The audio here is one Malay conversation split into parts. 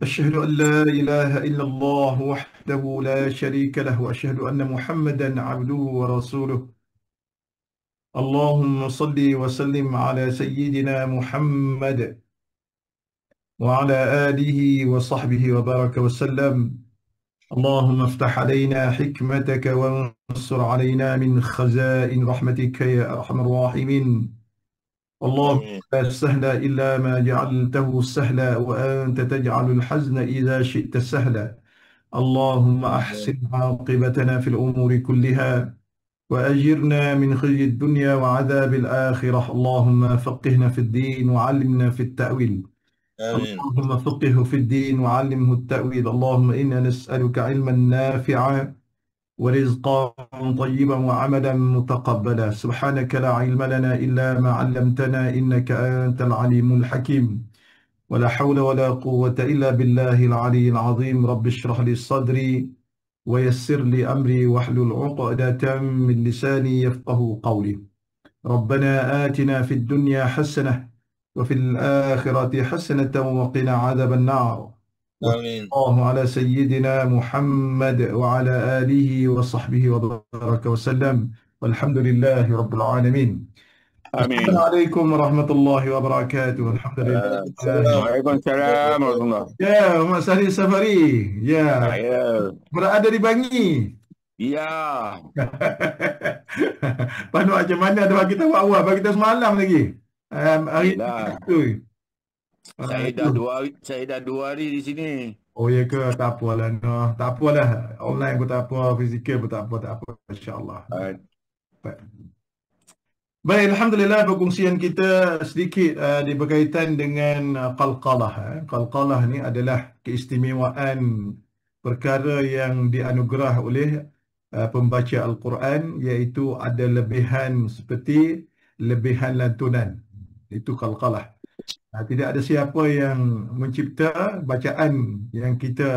أشهد أن لا إله إلا الله وحده لا شريك له وأشهد أن محمدا عبده ورسوله. اللهم صل وسلم على سيدنا محمد وعلى آله وصحبه وبارك وسلم. اللهم افتح علينا حكمتك وانصر علينا من خزائن رحمتك يا أرحم الراحمين. اللهم آمين لا سهل إلا ما جعلته سهلا وأنت تجعل الحزن إذا شئت سهلا. اللهم أحسن عاقبتنا في الأمور كلها وأجرنا من خزي الدنيا وعذاب الآخرة. اللهم فقهنا في الدين وعلمنا في التأويل. آمين اللهم فقهه في الدين وعلمه التأويل. اللهم إنا نسألك علما نافعا ورزقا طيبا وعملا متقبلا. سبحانك لا علم لنا إلا ما علمتنا إنك أنت العليم الحكيم. ولا حول ولا قوة إلا بالله العلي العظيم. رب اشرح لي صدري ويسر لي أمري واحلل عقدة من لساني يفقه قولي. ربنا آتنا في الدنيا حسنة وفي الآخرة حسنة وقنا عذاب النار. وصلى آمين الله على سيدنا محمد وعلى آله وصحبه وبارك وسلم والحمد لله رب العالمين. السلام Amin. عليكم ورحمة الله وبركاته. الحمد لله. السلام Waalaikumsalam warahmatullahi. Ya, Mak Sari Safari. Ya, Ya. berada di Bangi. Ya. Panu macam mana ada bagi tahu awal, bagi tahu semalam lagi. Hari Yelah. tu. Saya dah 2 hari di sini. Oh ya ke, tak apalah noh. Tak apalah. Online pun tak apa, fizikal pun tak apa, tak apa. Insya-Allah. Ah, Baik. Baik, alhamdulillah perkongsian kita sedikit berkaitan dengan qalqalah. Qalqalah ni adalah keistimewaan perkara yang dianugerah oleh pembaca Al-Quran, iaitu ada lebihan seperti lebihan lantunan. Itu qalqalah. Tidak ada siapa yang mencipta bacaan yang kita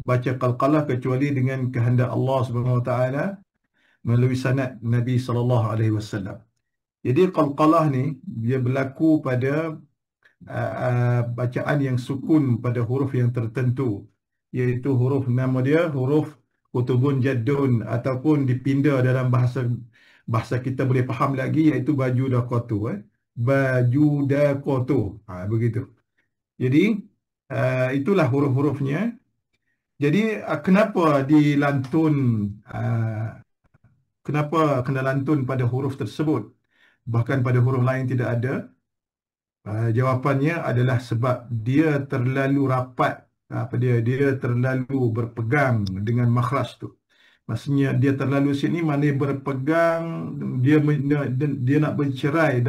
baca qalqalah kecuali dengan kehendak Allah Subhanahu Wa Taala melalui sanad Nabi sallallahu alaihi wasallam. Jadi qalqalah ni dia berlaku pada bacaan yang sukun pada huruf yang tertentu, iaitu huruf nama dia huruf kutubun jaddun, ataupun dipinda dalam bahasa kita boleh faham lagi, iaitu baju dakotu baju dakotu, begitu. Jadi itulah huruf-hurufnya. Jadi kenapa dilantun, kenapa kena lantun pada huruf tersebut, bahkan pada huruf lain tidak ada? Jawapannya adalah sebab dia terlalu rapat, dia terlalu berpegang dengan makhraj tu. Maksudnya dia terlalu sini, mana berpegang, dia nak bercerai,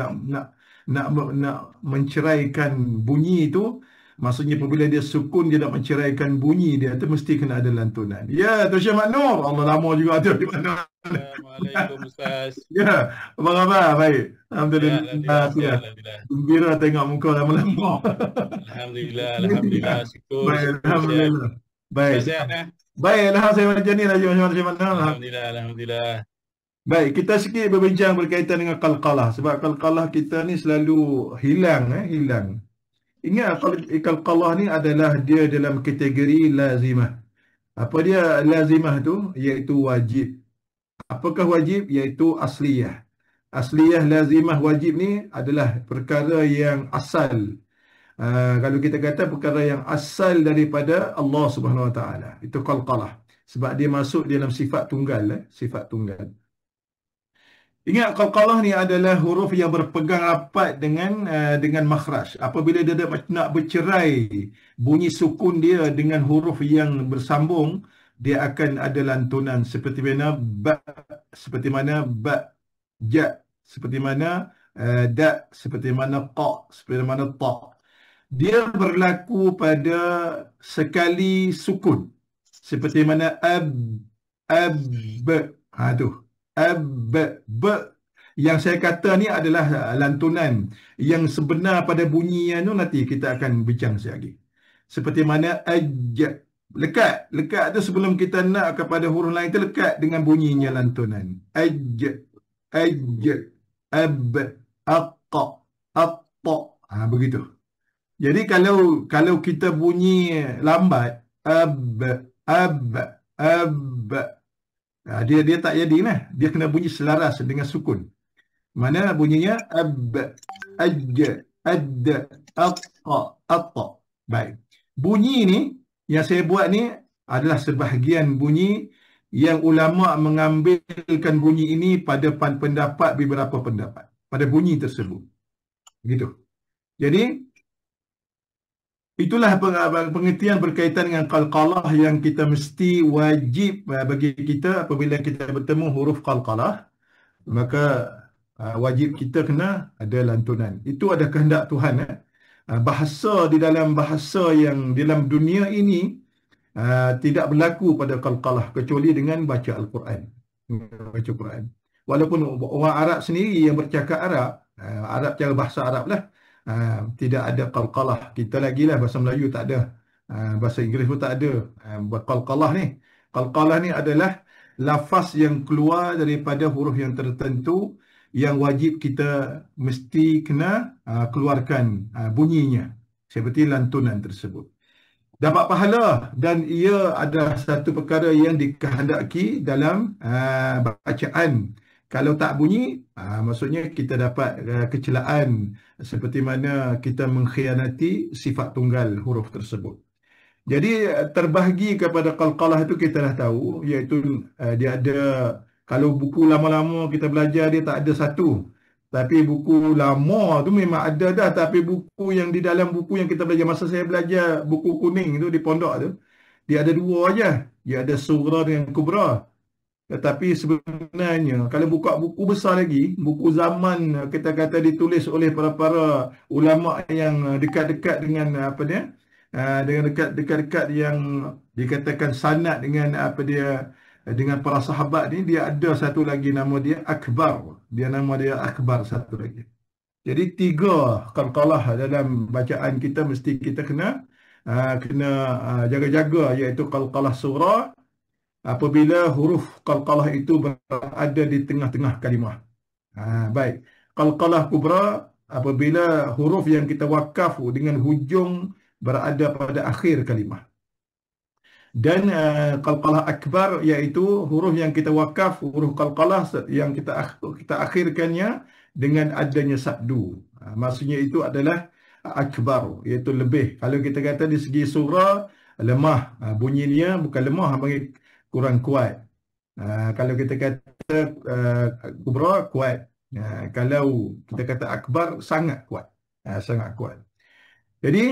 nak menceraikan bunyi itu. Maksudnya apabila dia sukun, dia nak menceraikan bunyi dia, itu mesti kena ada lantunan. Ya, Tuan Syekh Maknur. Allah, lama juga tu di mana. Assalamualaikum Ustaz. Ya, apa khabar? Baik. Ya, Alhamdulillah. Alhamdulillah. Alhamdulillah. Gembira tengok muka lama-lama. Alhamdulillah. Alhamdulillah. Syukur. Baik, Syukur. Alhamdulillah. Baik. Ustaz sihat ya? Baik, alhamdulillah, saya macam ni lagi macam mana? Alhamdulillah. Alhamdulillah. Baik, kita sikit berbincang berkaitan dengan qalqalah. Sebab qalqalah kita ni selalu hilang. Ingat, qalqalah ni adalah dia dalam kategori lazimah. Apa dia lazimah tu? Iaitu wajib. Apakah wajib? Iaitu asliyah. Asliyah, lazimah, wajib ni adalah perkara yang asal. Kalau kita kata perkara yang asal daripada Allah Subhanahu Wa Taala, itu qalqalah. Sebab dia masuk dalam sifat tunggal, sifat tunggal. Ingat, qalqalah ni adalah huruf yang berpegang rapat dengan makhraj. Apabila dia nak bercerai bunyi sukun dia dengan huruf yang bersambung, dia akan ada lantunan seperti mana ba, seperti mana ba, ja, seperti mana da, seperti mana qa, seperti mana ta. Dia berlaku pada sekali sukun, seperti mana ab, tu ab, ba. Yang saya kata ni adalah lantunan yang sebenar pada bunyi yang tu, nanti kita akan bincang sekali lagi. Seperti mana aj, lekat tu sebelum kita nak kepada huruf lain tu lekat dengan bunyinya lantunan. Aj, ab, atta, begitu. Jadi kalau kita bunyi lambat, ab, ab, dia tak jadi lah. Dia kena bunyi selaras dengan sukun. Mana bunyinya ab, aj, ad, atta. Baik. Bunyi ni yang saya buat ni adalah sebahagian bunyi yang ulama mengambilkan bunyi ini pada pendapat beberapa pendapat pada bunyi tersebut. Begitu. Jadi itulah pengertian berkaitan dengan qalqalah yang kita mesti wajib bagi kita apabila kita bertemu huruf qalqalah, maka wajib kita kena ada lantunan. Itu ada kehendak Tuhan. Bahasa di dalam bahasa yang dalam dunia ini tidak berlaku pada qalqalah kecuali dengan baca Al-Quran. Baca Quran. Walaupun orang Arab sendiri yang bercakap Arab, Arab cara bahasa Arab lah, tidak ada qalqalah. Kita lagi lah bahasa Melayu tak ada. Bahasa Inggeris pun tak ada. Qalqalah ni. Qalqalah ni adalah lafaz yang keluar daripada huruf yang tertentu yang wajib kita mesti kena keluarkan bunyinya. Seperti lantunan tersebut. Dapat pahala dan ia adalah satu perkara yang dikehendaki dalam bacaan. Kalau tak bunyi, maksudnya kita dapat kecelaan seperti mana kita mengkhianati sifat tunggal huruf tersebut. Jadi terbahagi kepada qalqalah itu kita dah tahu, iaitu dia ada, kalau buku lama-lama kita belajar dia tak ada satu. Tapi buku lama tu memang ada dah, tapi buku yang di dalam buku yang kita belajar, masa saya belajar buku kuning tu di pondok tu, dia ada dua aja. Dia ada sughra dengan kubra. Tetapi sebenarnya kalau buka buku besar lagi, buku zaman kita kata ditulis oleh para ulama yang dekat-dekat dengan apa dia, dengan dekat-dekat yang dikatakan sanad dengan apa dia, dengan para sahabat ni, dia ada satu lagi nama dia Akbar. Nama dia Akbar satu lagi. Jadi 3 qalqalah dalam bacaan kita mesti kita kena jaga-jaga, iaitu qalqalah sughra apabila huruf qalqalah itu berada di tengah-tengah kalimah. Baik. Qalqalah kubra apabila huruf yang kita wakaf dengan hujung berada pada akhir kalimah. Dan qalqalah akbar iaitu huruf yang kita wakaf, huruf qalqalah yang kita akhirkannya dengan adanya sabdu. Maksudnya itu adalah akbar, iaitu lebih. Kalau kita kata di segi surah lemah, bunyinya bukan lemah, kurang kuat. Kalau kita kata kubra kuat. Kalau kita kata akbar sangat kuat. Sangat kuat. Jadi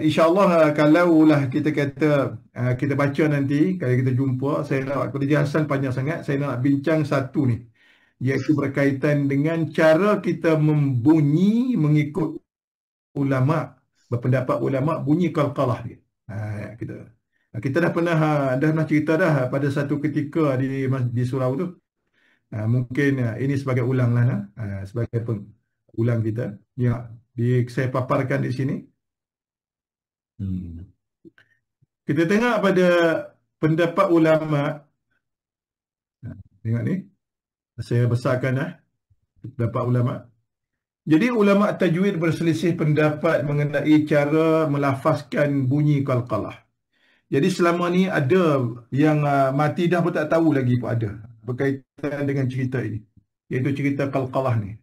insya-Allah kalaulah kita kata kita baca nanti, kalau kita jumpa, saya nak penjelasan panjang sangat, saya nak bincang satu ni, iaitu berkaitan dengan cara kita membunyi mengikut ulama, berpendapat ulama bunyi qalqalah ni. Kita dah pernah cerita dah pada satu ketika di surau tu. Mungkin ini sebagai ulang lah, sebagai ulang kita. Ya, saya paparkan di sini. Kita tengok pada pendapat ulama. Tengok ni. Saya besarkan pendapat ulama. Jadi ulama tajwid berselisih pendapat mengenai cara melafazkan bunyi qalqalah. Jadi selama ni ada yang mati dah pun tak tahu lagi pun ada berkaitan dengan cerita ini, iaitu cerita qalqalah ni.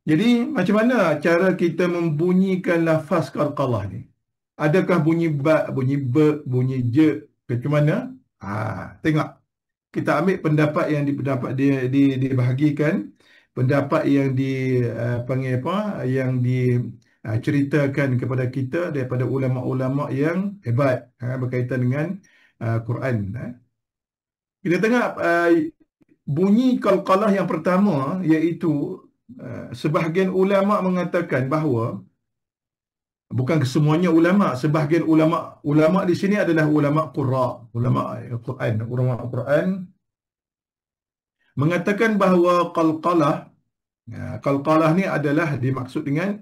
Jadi macam mana cara kita membunyikan lafaz qalqalah ni? Adakah bunyi ba, bunyi be, bunyi je, macam mana? Tengok. Kita ambil pendapat yang dibahagikan, pendapat yang dipanggil apa, yang diceritakan kepada kita daripada ulama-ulama yang hebat berkaitan dengan Quran. Kita tengok bunyi qalqalah yang pertama, iaitu sebahagian ulama mengatakan bahawa, bukan kesemuanya ulama, sebahagian ulama di sini adalah ulama qurra, ulama Quran mengatakan bahawa qalqalah ni adalah dimaksud dengan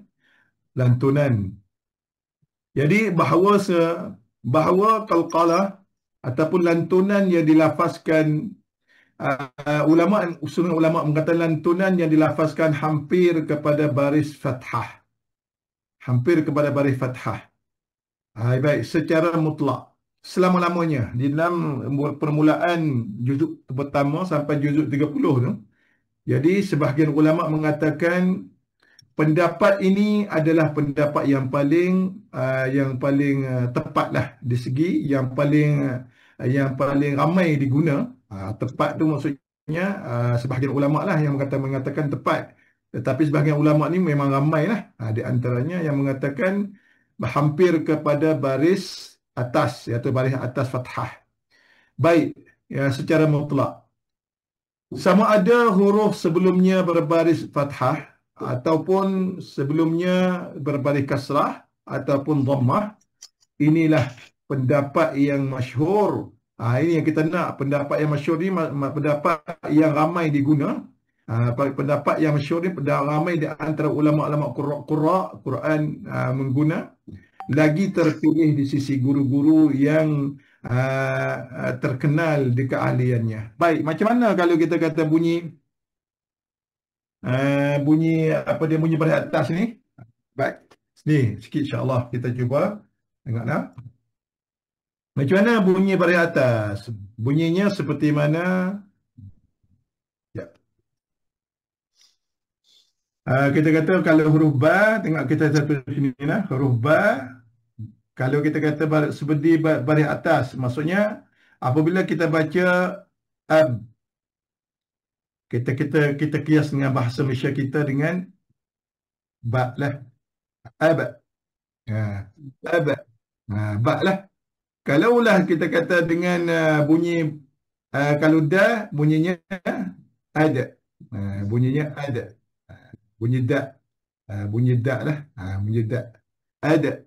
lantunan. Jadi bahawa qalqalah ataupun lantunan yang dilafazkan, ulama mengatakan lantunan yang dilafazkan hampir kepada baris fathah. hampir kepada baris fathah. Baik, secara mutlak selama-lamanya di dalam permulaan juzuk pertama sampai juzuk 30 tu. Jadi sebahagian ulama mengatakan pendapat ini adalah pendapat yang paling tepatlah di segi yang paling ramai diguna. Tepat tu maksudnya sebahagian ulama lah yang mengatakan tepat. Tetapi sebahagian ulama ni memang ramai lah. Di antaranya yang mengatakan hampir kepada baris atas, iaitu baris atas fathah. Baik, ya, secara mutlak. Sama ada huruf sebelumnya berbaris fathah ataupun sebelumnya berbaris kasrah ataupun dhammah, inilah pendapat yang masyhur. Ini yang kita nak. Pendapat yang masyhur ni pendapat yang ramai diguna. Pendapat yang masyhur ni ramai di antara ulama-ulama qurra Quran mengguna. Lagi terpilih di sisi guru-guru yang terkenal di keahliannya. Baik, macam mana kalau kita kata bunyi apa dia bunyi pada atas ni? Baik, ni sikit insya-Allah kita cuba tengoklah. Macam mana bunyi pada atas? Bunyinya seperti mana? Ya. Kita kata kalau huruf ba, tengok kita satu sini lah, huruf ba. Kalau kita kata seperti baris atas, maksudnya apabila kita baca ab, kita kias dengan bahasa Malaysia kita dengan ba lah, ab, ab, ba lah. Kalaulah kita kata dengan bunyi kalau da bunyinya ada, bunyinya ada, bunyi da, bunyi da lah, bunyi da, ada.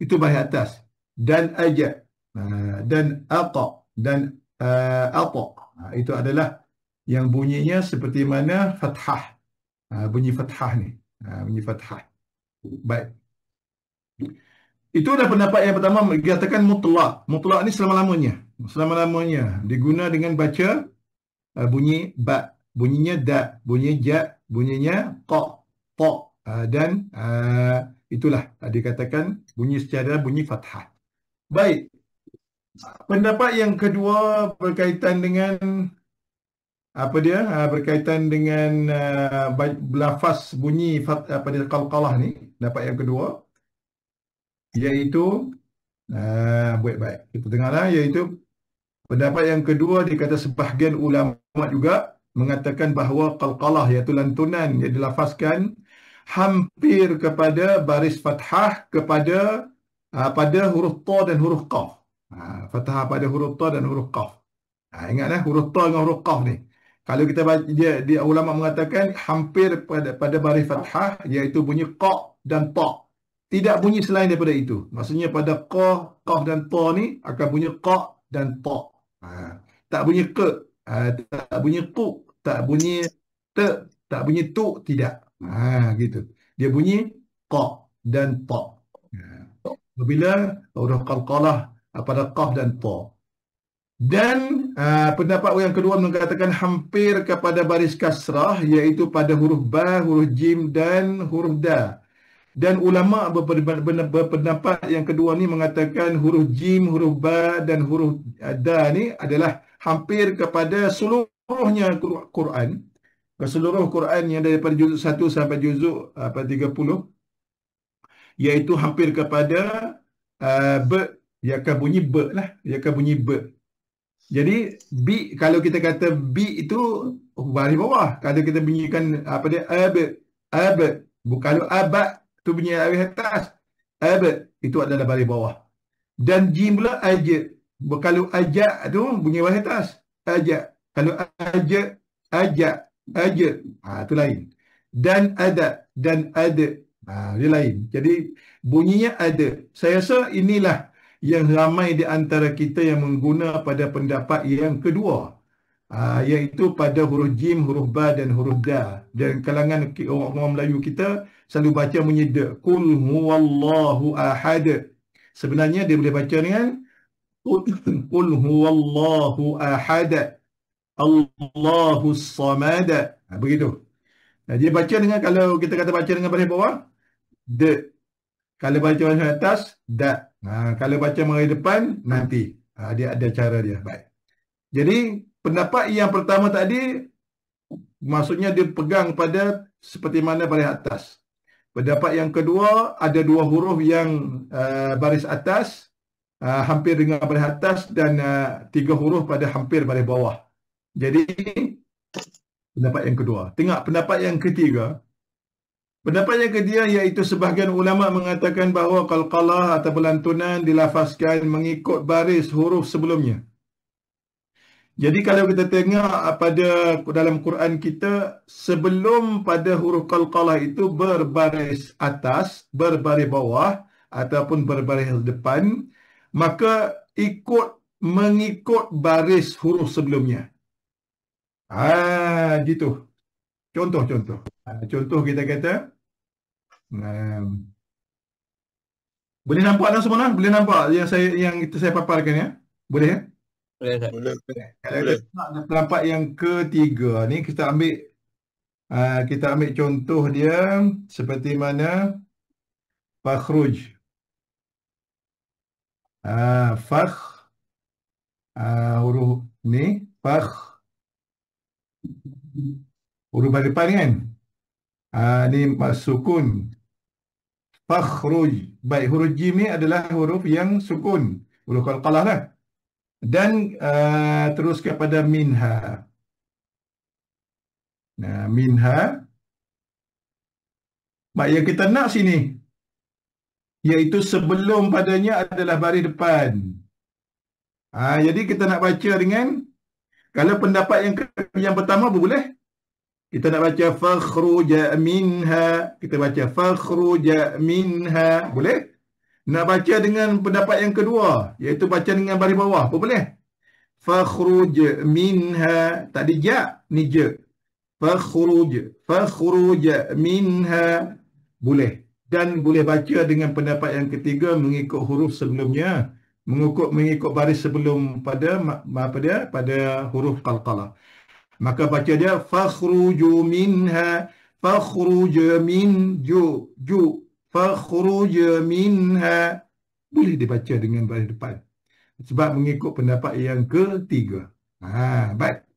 Itu baris atas. Dan aja, dan aqa, dan ata. Itu adalah yang bunyinya seperti mana fathah. Bunyi fathah ni. Bunyi fathah. Baik. Itu adalah pendapat yang pertama, dikatakan mutlak. Mutlak ni selama-lamanya. Selama-lamanya diguna dengan baca bunyi ba, bunyinya da, bunyinya ja, bunyinya qa, ta, dan itulah dikatakan bunyi secara bunyi fathah. Baik. Pendapat yang kedua berkaitan dengan apa dia? Berkaitan dengan lafaz bunyi apa dia qalqalah ni. Pendapat yang kedua iaitu baik kita dengarlah, iaitu pendapat yang kedua dikata sebahagian ulama juga mengatakan bahawa qalqalah iaitu lantunan yang dilafazkan hampir kepada baris fathah kepada pada huruf ta dan huruf qaf. Fathah pada huruf ta dan huruf qaf. Ingatlah huruf ta dengan huruf qaf ni. Kalau kita baca dia ulama mengatakan hampir pada baris fathah iaitu bunyi qa dan ta. Tidak bunyi selain daripada itu. Maksudnya pada qaf dan ta ni akan bunyi qa dan ta. Tak bunyi ke, tak bunyi tu, tak bunyi te, tak bunyi tu, tidak. Gitu. Dia bunyi qa dan ta. Apabila huruf qalqalah pada qaf dan ta. Dan pendapat yang kedua mengatakan hampir kepada baris kasrah iaitu pada huruf ba, huruf jim dan huruf da. Dan ulama berpendapat yang kedua ni mengatakan huruf jim, huruf ba dan huruf da ni adalah hampir kepada seluruhnya Quran. Keseluruh Quran yang daripada juzuk 1 sampai juzuk 30 iaitu hampir kepada ba, ia akan bunyi ba lah, ia akan bunyi ba. Jadi bi, kalau kita kata bi itu baris bawah. Kalau kita bunyikan apa dia ab, kalau aba tu bunyi baris atas, ab itu adalah baris bawah. Dan jim pula aja. Kalau ajak tu bunyi baris atas, ajak. Kalau ajak, aja, itu lain. Dan ada, dia lain. Jadi bunyinya ada. Saya rasa inilah yang ramai di antara kita yang mengguna pada pendapat yang kedua, iaitu pada huruf jim, huruf ba dan huruf da. Dan kalangan orang Melayu kita selalu baca bunyi da. Qul huwallahu ahad. Sebenarnya dia boleh baca dengan Qul huwallahu ahad, Allahus samad. Begitu. Dia baca dengan, kalau kita kata baca dengan baris bawah, de. Kalau baca mari atas, da. Kalau baca mari depan, nanti. Dia ada cara dia. Baik. Jadi, pendapat yang pertama tadi, maksudnya dia pegang pada seperti mana baris atas. Pendapat yang kedua, ada dua huruf yang baris atas, hampir dengan baris atas, dan tiga huruf pada hampir baris bawah. Jadi, pendapat yang kedua. Tengok pendapat yang ketiga. Pendapat yang ketiga iaitu sebahagian ulama mengatakan bahawa qalqalah atau lantunan dilafazkan mengikut baris huruf sebelumnya. Jadi kalau kita tengok pada dalam Quran kita, sebelum pada huruf qalqalah itu berbaris atas, berbaris bawah ataupun berbaris depan, maka mengikut baris huruf sebelumnya. Gitu. Contoh. Contoh kita kata, boleh nampak dah semua? Boleh nampak yang saya paparkan ya? Boleh ya? Boleh, Ustaz. Boleh. Kalau kita nak nampak yang ketiga ni, kita ambil contoh dia seperti mana fakhruj. Fakh, huruf ni fakh, huruf baris depan kan? Ni sukun. Fakhruj. Baik, huruf jim ni adalah huruf yang sukun, huruf qalqalah lah. Dan terus kepada minha. Minha. Baik, yang kita nak sini iaitu sebelum padanya adalah baris depan. Jadi kita nak baca dengan, kalau pendapat yang pertama boleh. Kita nak baca fakhruja minha, kita baca fakhruja minha, boleh? Nak baca dengan pendapat yang kedua, iaitu baca dengan baris bawah, boleh? Fakhruj minha, tadi ja, ni je. Fakhruj minha, boleh. Dan boleh baca dengan pendapat yang ketiga mengikut huruf sebelumnya, mengikut baris sebelum pada huruf qalqalah. Maka baca dia fakhruju minha, fakhruj min ju, fakhruj minha. Boleh dibaca dengan baris depan sebab mengikut pendapat yang ketiga. Baik.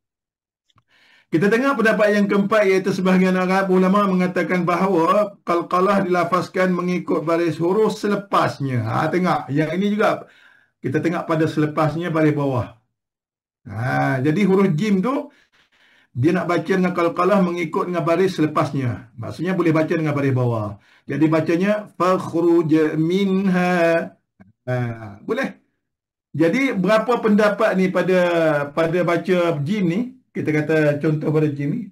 Kita tengok pendapat yang keempat, iaitu sebahagian ulama mengatakan bahawa qalqalah dilafazkan mengikut baris huruf selepasnya. Tengok, yang ini juga kita tengok pada selepasnya baris bawah. Jadi huruf jim tu dia nak baca dengan qalqalah mengikut dengan baris selepasnya. Maksudnya boleh baca dengan baris bawah. Jadi bacanya fakhruj minha. Boleh. Jadi berapa pendapat ni pada baca jim ni? Kita kata contoh pada jim ni.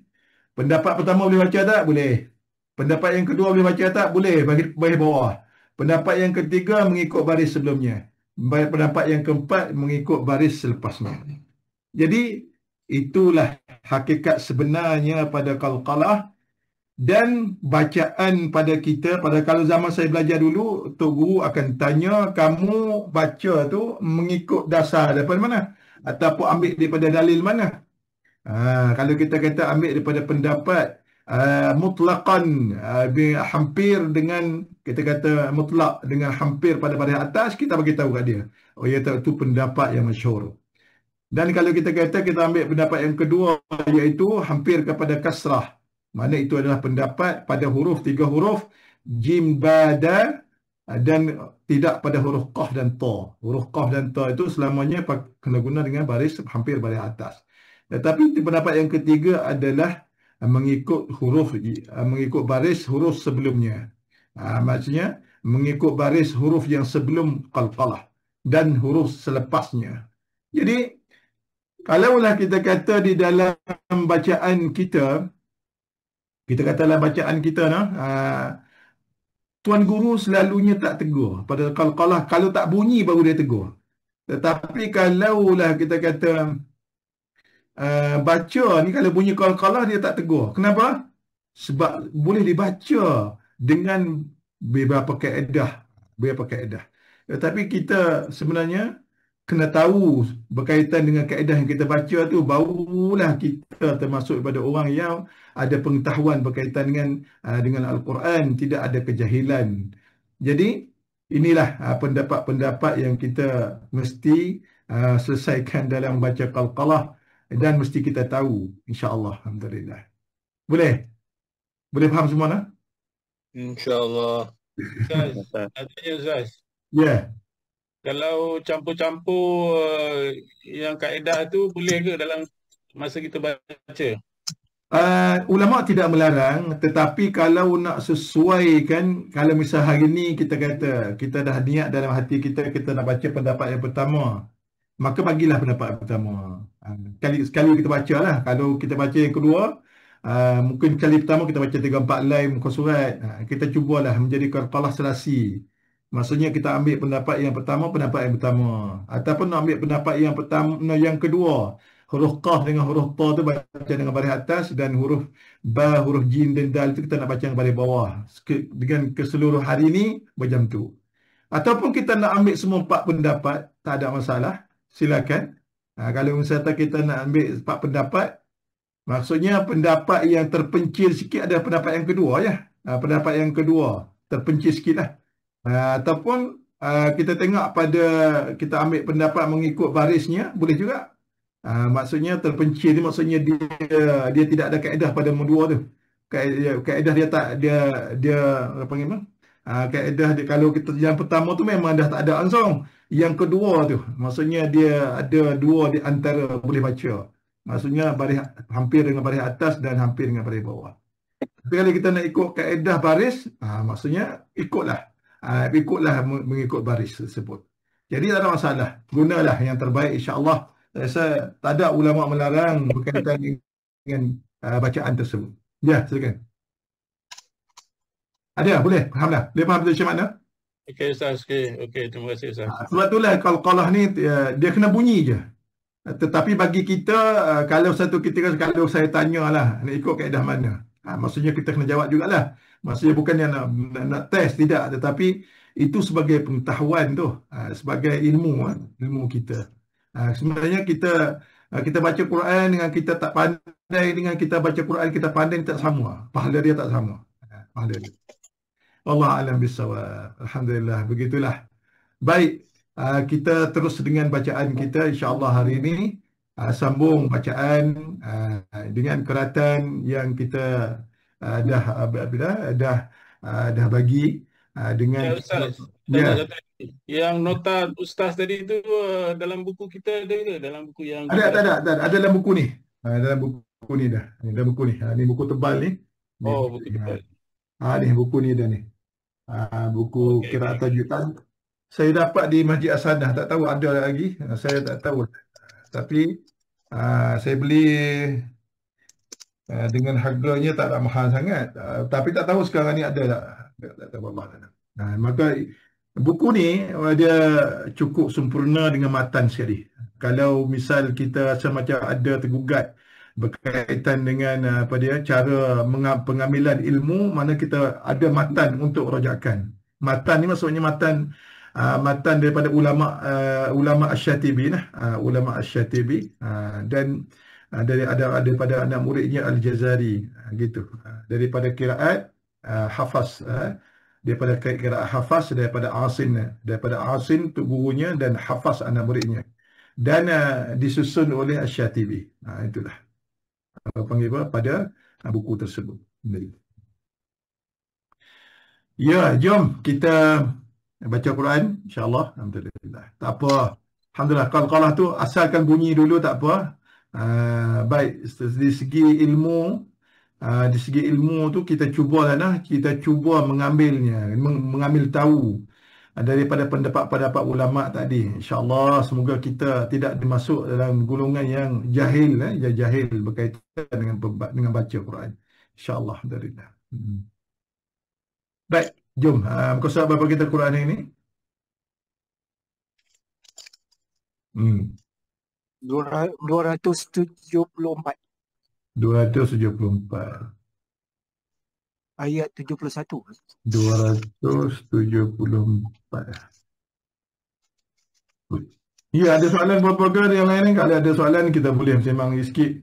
Pendapat pertama boleh baca tak? Boleh. Pendapat yang kedua boleh baca tak? Boleh. Baris bawah. Pendapat yang ketiga mengikut baris sebelumnya. Pendapat yang keempat mengikut baris selepasnya. Jadi itulah hakikat sebenarnya pada qalqalah. Dan bacaan pada kita, kalau zaman saya belajar dulu, Tok Guru akan tanya, kamu baca tu mengikut dasar daripada mana? Ataupun ambil daripada dalil mana? Kalau kita kata ambil daripada pendapat mutlaqan, hampir dengan, kita kata mutlak dengan hampir pada baris atas, kita bagi tahu kat dia, itu pendapat yang masyhur. Dan kalau kita kata kita ambil pendapat yang kedua, iaitu hampir kepada kasrah, mana itu adalah pendapat pada huruf, tiga huruf jim, ba, da, dan tidak pada huruf qaf dan ta. Huruf qaf dan ta itu selamanya kena guna dengan baris hampir baris atas. Tetapi pendapat yang ketiga adalah mengikut baris huruf sebelumnya. Maksudnya mengikut baris huruf yang sebelum qalqalah dan huruf selepasnya. Jadi kalaulah kita kata di dalam bacaan kita, Tuan Guru selalunya tak tegur pada qalqalah, kalau tak bunyi baru dia tegur. Tetapi kalaulah kita kata baca ni, kalau bunyi qalqalah dia tak tegur. Kenapa? Sebab boleh dibaca dengan beberapa kaedah. Tetapi kita sebenarnya kena tahu berkaitan dengan kaedah yang kita baca tu, barulah kita termasuk daripada orang yang ada pengetahuan berkaitan dengan Al-Quran, tidak ada kejahilan. Jadi inilah pendapat-pendapat yang kita mesti selesaikan dalam baca qalqalah, dan mesti kita tahu, insya-Allah. Alhamdulillah. Boleh? Boleh faham semua nak? InsyaAllah. Ustaz, nak tanya Ustaz. Ya. Kalau campur-campur yang kaedah tu boleh ke dalam masa kita baca? Ulama tidak melarang, tetapi kalau nak sesuaikan, kalau misal hari ni kita kata kita dah niat dalam hati kita, kita nak baca pendapat yang pertama, maka bagilah pendapat yang pertama. Sekali kita baca lah. Kalau kita baca yang kedua, mungkin kali pertama kita baca 3-4 line muka surat. Kita cubalah menjadi qalqalah selasi. Maksudnya kita ambil pendapat yang pertama, ataupun nak ambil pendapat yang pertama, yang kedua, huruf qaf dengan huruf ta tu baca dengan baris atas, dan huruf ba, huruf jim dan dal tu kita nak baca dengan baris bawah. Dengan keseluruh hari ni macam tu. Ataupun kita nak ambil semua 4 pendapat, tak ada masalah, silakan. Kalau misalnya kita nak ambil 4 pendapat, maksudnya pendapat yang terpencil sikit adalah pendapat yang kedua ya. Pendapat yang kedua terpencil sikit lah. Ataupun kita tengok pada, kita ambil pendapat mengikut barisnya, boleh juga. Maksudnya terpencil ni maksudnya dia tidak ada kaedah pada nombor 2 tu. Kaedah dia tak, dia apa panggil apa? Kaedah dia, kalau kita yang pertama tu memang dah tak ada langsung. Yang kedua tu maksudnya dia ada 2 di antara boleh baca. Maksudnya baris hampir dengan baris atas dan hampir dengan baris bawah. Tapi kalau kita nak ikut kaedah baris, maksudnya ikutlah mengikut baris tersebut. Jadi tak ada masalah. Gunalah yang terbaik, insya-Allah. Saya rasa tak ada ulama melarang berkaitan dengan bacaan tersebut. Ya, silakan. Ada, boleh? Faham dah? Boleh faham macam mana? Okey Ustaz, okey, terima kasih Ustaz. Sebab itulah qalqalah ni dia kena bunyi je. Tetapi bagi kita, kalau satu ketika, kalau saya tanyalah nak ikut kaedah mana, maksudnya kita kena jawab jugalah. Maksudnya bukan yang nak test, tidak. Tetapi itu sebagai pengetahuan tu, sebagai ilmu kita. Sebenarnya kita baca Quran dengan kita tak pandai, dengan kita baca Quran kita pandai, tak sama. Pahala dia tak sama. Pahala dia. Allah alam bisawab. Alhamdulillah, begitulah. Baik, kita terus dengan bacaan kita, insya-Allah hari ini sambung bacaan dengan keratan yang kita dah bagi dengan Ustaz. Yang nota Ustaz tadi tu dalam buku kita ada ke? Dalam buku yang ada dalam buku ni. Dalam buku ni dah. Dalam buku ni. Ni buku tebal ni. Buku tebal. Ni buku ni dah ni. Buku Qiraat Tajudan. Saya dapat di Masjid As-Sanah, tak tahu ada lagi. Saya tak tahu. Tapi saya beli dengan harganya tak mahal sangat. Tapi tak tahu sekarang ni ada tak. Tak tahu Allah. Maka buku ni dia cukup sempurna dengan matan sekali. Kalau misal kita rasa macam ada tergugat berkaitan dengan cara pengambilan ilmu, mana kita ada matan untuk rojakan. Matan ni maksudnya matan daripada ulama Asy-Syatibi ulama Asy-Syatibi, dan daripada anak muridnya Al-Jazari, gitu. Daripada qiraat Hafaz, daripada qiraat Hafaz, daripada Asim tu gurunya, dan Hafaz anak muridnya, dan disusun oleh Asy-Syatibi. Itulah panggil pada buku tersebut. Ya, jom kita baca Quran, insya-Allah. Alhamdulillah. Tak apa. Alhamdulillah, qalqalah tu asalkan bunyi dulu, tak apa. Baik, di segi ilmu tu kita cuba mengambilnya, mengambil tahu daripada pendapat-pendapat ulama tadi. Insya-Allah semoga kita tidak dimasuk dalam golongan yang jahil, berkaitan dengan baca Quran. Insya-Allah. Alhamdulillah. Baik, jom. Muka surat berapa kita Quran ini? 274. 274. Ayat 71. 274. Ya, ada soalan berapa ke yang lain ni? Kalau ada soalan kita boleh sembang sikit.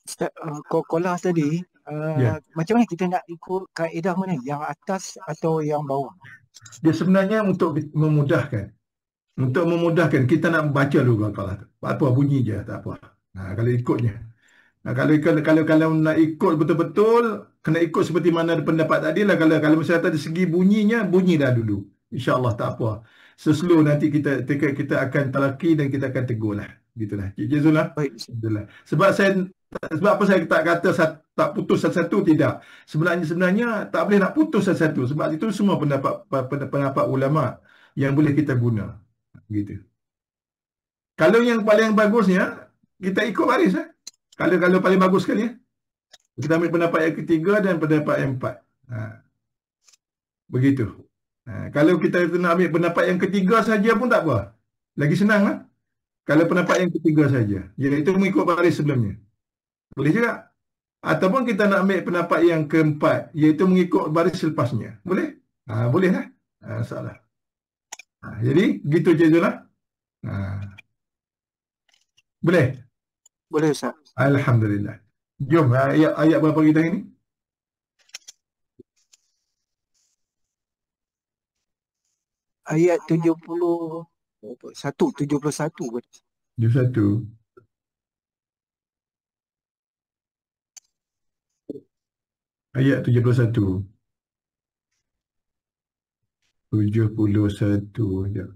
Ustaz, kolah tadi, Ya. macam mana kita nak ikut kaedah mana? Yang atas atau yang bawah? Dia sebenarnya untuk memudahkan. Untuk memudahkan, kita nak baca dulu qalqalah tu. Apa bunyi je, tak apa. Kalau ikutnya. Kalau nak ikut betul-betul, kena ikut seperti mana pendapat tadi lah. Kalau misalnya tadi segi bunyinya, bunyi dah dulu. InsyaAllah tak apa. Slow nanti kita akan talaki dan kita akan tegur lah. Gitulah. Cik Jazullah. Baik, Ustaz. Gitulah. Sebab apa saya tak kata tak putus satu-satu, tidak. Sebenarnya tak boleh nak putus satu-satu. Sebab itu semua pendapat ulama yang boleh kita guna. Gitu. Kalau yang paling bagusnya, kita ikut baris lah. Kalau paling bagus sekali ya. Kita ambil pendapat yang ketiga dan pendapat yang empat. Begitu. Kalau kita nak ambil pendapat yang ketiga saja pun tak apa. Lagi senang lah. Kalau pendapat yang ketiga saja, iaitu mengikut baris sebelumnya. Boleh juga. Ataupun kita nak ambil pendapat yang keempat, iaitu mengikut baris selepasnya. Boleh? Boleh lah. Salah. Jadi, gitu je lah. Boleh? Boleh, Ustaz. Alhamdulillah. Jom, ayat berapa kita ini? Ayat 71. 71. 71. Ayat 71. 71. Sekejap.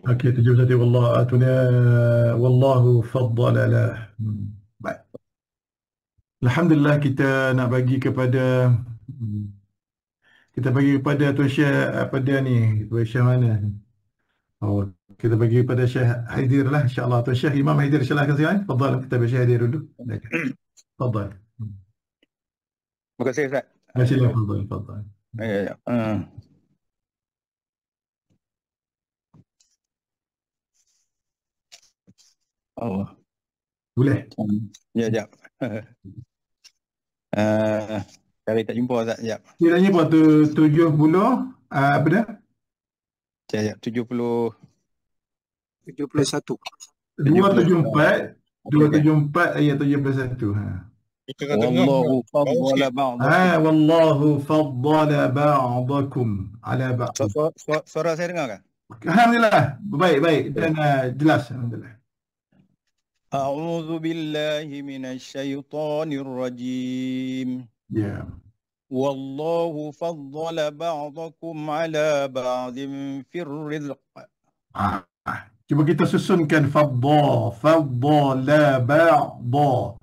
Okey, 71. Wallahu faddalalah. Baik. Alhamdulillah kita nak bagi kepada Tuan Syekh apa dia ni? Tuan Syekh mana? Oh, kita bagi kepada Syekh Haidir lah, insya-Allah. Tuan Syekh Imam Haidir, silakan silakan. Fadhal, kita bagi Syekh Haidir dulu. Fadhal. Terima kasih, Ustaz. Fadhal. Ya. Oh. Boleh. Ya, jap. Kali tak jumpa, Ustaz. Jap. Kiranya waktu 70 apa dah? Jap, 70. 71. 274 ayat 71. Wallahu faddala ba'dakum. Wallahu faddala ba'dakum ala ba'd. Suara saya dengar kan? Alhamdulillah. Baik dan jelas alhamdulillah. A'udzu billahi minasy syaithanir rajim. Ya. Wallahu faddala ba'dakum ala ba'din fir rizq. Cuba kita susunkan faddala ba'da.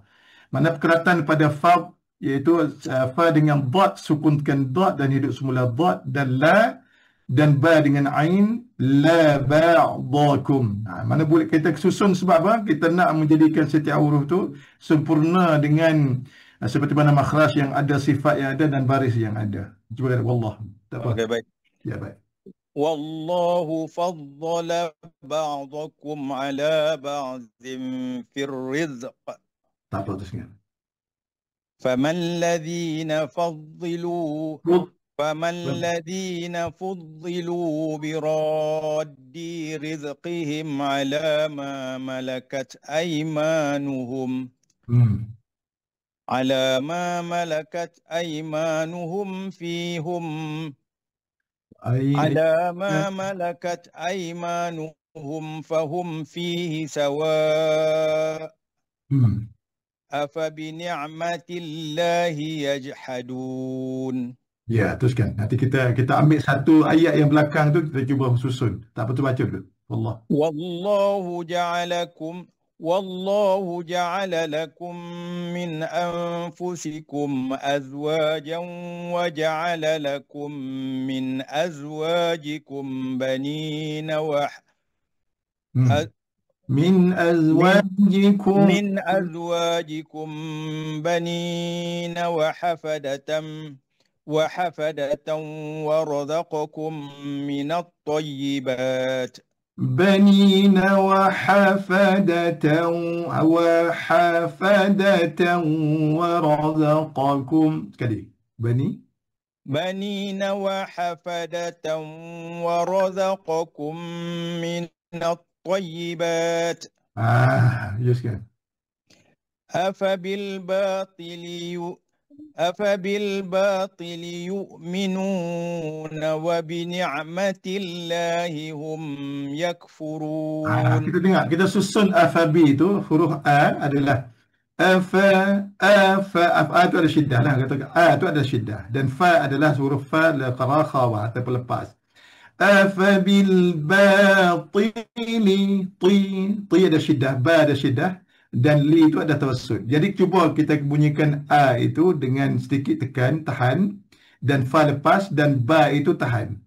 Mana perkeratan pada fad, iaitu fa dengan dad, sukunkan dad dan hidup semula dad, dan la dan ba dengan ain, la ba'dakum. Mana boleh kita susun, sebab apa? Kita nak menjadikan setiap huruf tu sempurna dengan seperti mana makhraj yang ada, sifat yang ada dan baris yang ada. Cuba kata wallah. Tak apa. Okey, baik. Ya, baik. Wallahu faddala ba'dakum ala ba'din fir rizq. Tak apa teruskan. فَمَا الَّذِينَ فُضِّلُوا بِرَادِّ رِزْقِهِمْ عَلَى مَا مَلَكَتْ أَيْمَانُهُمْ فَهُمْ فِيهِ سَوَاءٌ أَفَبِنِعْمَةِ اللَّهِ يَجْحَدُونَ. Ya, teruskan. Nanti kita ambil satu ayat yang belakang tu, kita cuba susun. Tak apa tu, baca dulu. Wallah. والله جعل لكم من أنفسكم أزواجا وجعل لكم من أزواجكم بنين وحفدة ورزقكم من الطيبات. بنين وحفدة ورزقكم. Sekali. Bani. بنين وحفدة ورزقكم من الطيبات Jelaskan. أفبالباطل يؤمنون وبنعمة الله هم يكفرون. Kita dengar, kita susun afabi itu, huruf A adalah A itu ada syiddah lah. Kata A itu ada syiddah. Dan fa adalah huruf fa liqara khawa atau pelepas. Afabil batili ti ada syiddah, ba ada syiddah, dan li itu ada tawassut. Jadi cuba kita bunyikan A itu dengan sedikit tekan, tahan, dan fa lepas, dan ba itu tahan.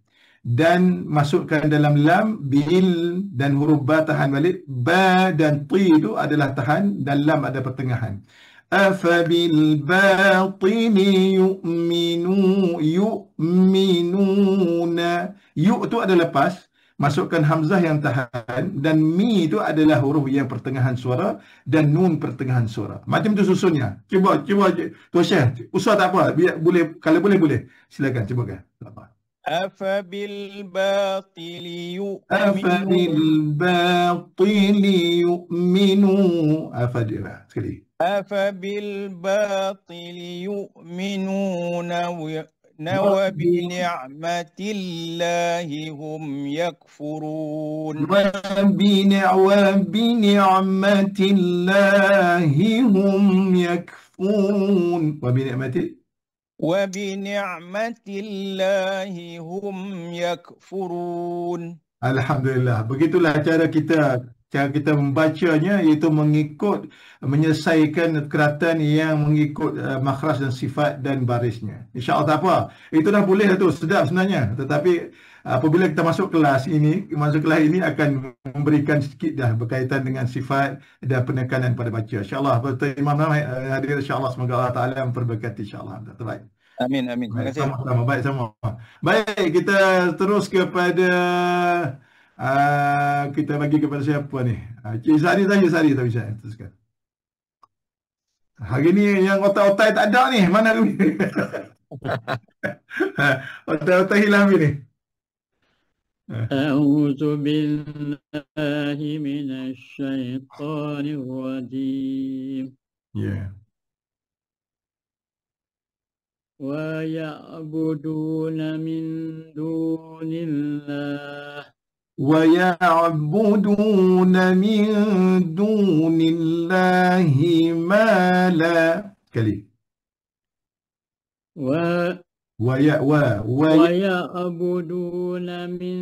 Dan masukkan dalam lam bil, dan huruf ba tahan balik. Ba dan ti itu adalah tahan, dan lam ada pertengahan. Afabil batini yu'minuna. Yu itu ada lepas, masukkan hamzah yang tahan, dan mi itu adalah huruf yang pertengahan suara, dan nun pertengahan suara. Macam tu susunnya. Cuba Tuan Syekh, usah tak apa, biar boleh, kalau boleh. Silakan cubakan. Tak apa. أفبالباطل يؤمنون sekali. أفبالباطل يؤمنون وبنعمة الله هم يكفرون. وبنعمة الله هم يكفرون. وبنعمة الله هم يكفرون. Alhamdulillah. Begitulah cara kita membacanya, iaitu menyelesaikan keratan yang mengikut makhraj dan sifat dan barisnya. InsyaAllah tak apa. Itu dah boleh tu, sedap sebenarnya. Tetapi apabila kita masuk kelas ini akan memberikan sedikit dah berkaitan dengan sifat dan penekanan pada baca. InsyaAllah. Betul Imam hadir, insyaAllah. Semoga Allah Ta'ala memperberkati, insyaAllah. Terbaik. Amin, amin. Terima kasih. Sama-sama. Baik, sama. Baik, kita terus kepada kita bagi kepada siapa ni? Cik Sari tak bisa. Teruskan. Hari ni yang otak-otak tak ada ni. Mana ni? Otak-otak hilang ni. أعوذ بالله من الشيطان الرجيم. ويعبدون من دون الله ما لا ويعبدون من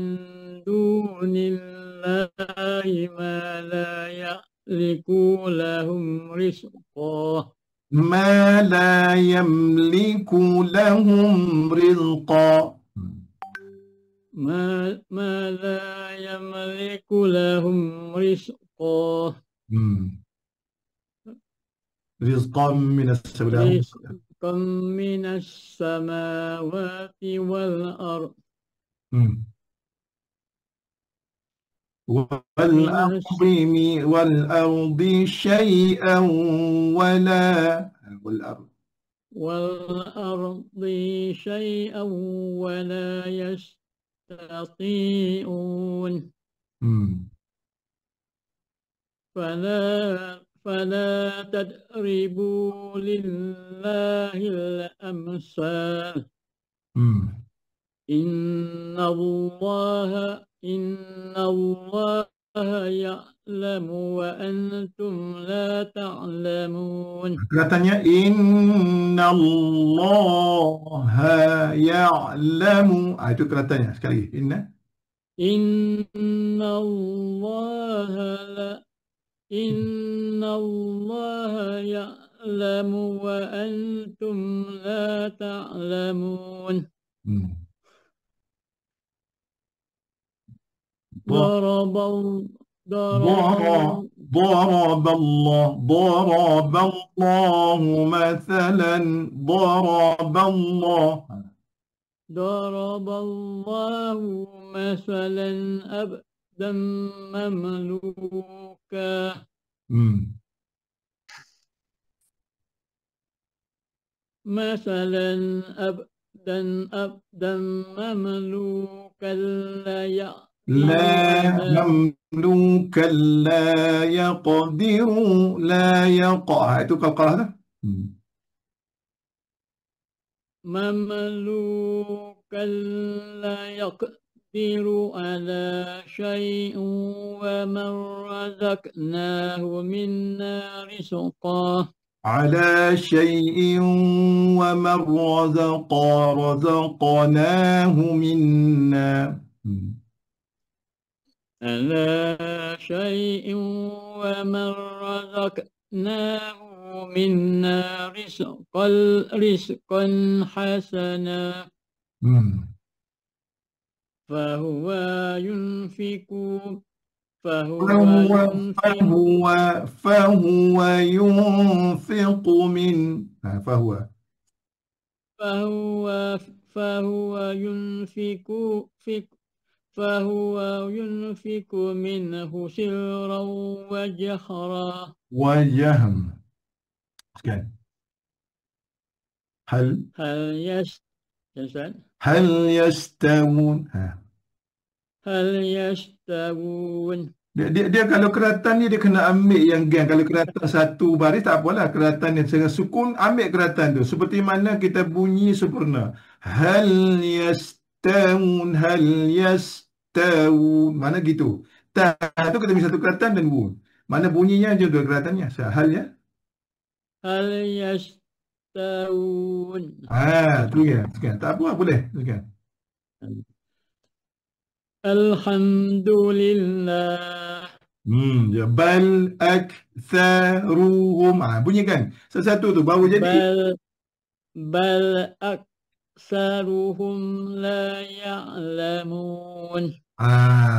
دون الله ما لا يملك لهم رزقا ما لا يملك لهم رزقا ما لا يملك لهم رزقا رزقا من السماء رزقا من السماوات والأرض والأرض شيئا والأرض شيئا ولا يستطيعون فلا تضربوا لله الأمثال إن الله يعلم وأنتم لا تعلمون. Katanya Inna Allah ya'lamu. Itu katanya sekali. Inna Allah ya'lamu wa antum la ta'lamun. ضرب الله مثلا ضرب الله مثلا عبدا مملوكا مثلا أبدا مملوكا لا لا يقدر على مملوكا لا يقدر لا يقع. Itu qalqalah tu. مملوكا لا يقدر على شيء ومن رزقناه منا رزقا على شيء ومن رزقناه منا. على شيء ومن رزقناه منا رزقا حسنا فهو ينفق فهو ينفق من فهو ينفق منه سرا وجهرا وجهم. Sekian. هل يستوون. هل يستوون Dia kalau keratan ni dia kena ambil yang gang. Kalau keratan satu baris tak apalah. Keratan yang dengan sukun ambil keratan tu. Seperti mana kita bunyi sempurna. Hal yastawun. Hal yastawun. Mana gitu. Ta tu kita ambil satu keratan dan bun. Mana bunyinya je dua keratannya. Hal ya. Hal yastawun. Tu ya. Sekian. Tak apa boleh. Sekian. Alhamdulillah. Ya. Bal aktsaruhum. Bunyikan. Satu tu baru jadi. Bal aktsaruhum la ya'lamun.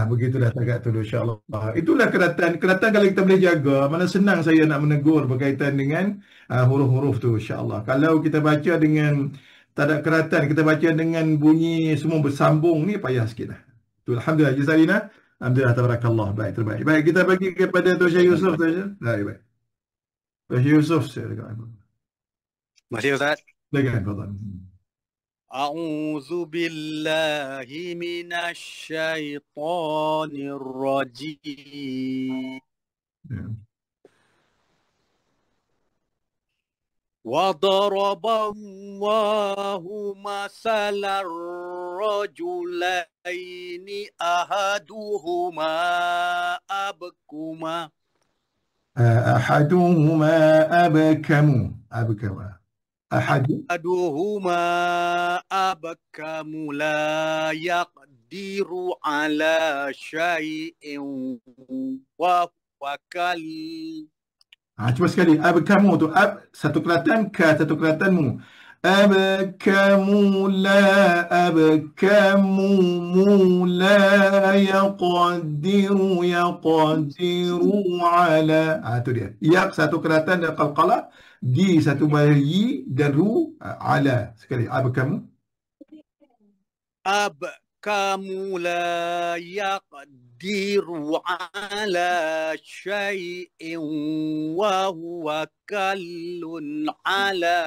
Begitulah takat tu insya-Allah. Itulah keratan. Keratan kalau kita boleh jaga, mana senang saya nak menegur berkaitan dengan huruf-huruf tu insya-Allah. Kalau kita baca dengan tak ada keratan, kita baca dengan bunyi semua bersambung ni payah sikitlah. Tu alhamdulillah Jazalina. Alhamdulillah tabarakallah. Baik, terbaik. Baik, kita bagi kepada Tuan Syekh Yusof saja. Baik. Tuan Syekh Yusof saya dekat. Masih Ustaz. Silakan fadhal. A'udzu billahi minasy syaithanir rajim. وضرب الله مثلا الرجلين أحدهما أبكم أحدهما أبكم لا يقدر على شيء وهو Cuba sekali. Abkamu tu. Satu kelatan. Ka satu kelatanmu. Abkamu la la yaqdiru ala. Tu dia. Yak satu kelatan dan qalqalah. Di satu bayi dan ru ala. Sekali. Abkamu. Abkamu la yaqdiru ala syai'in wa huwa kallun ala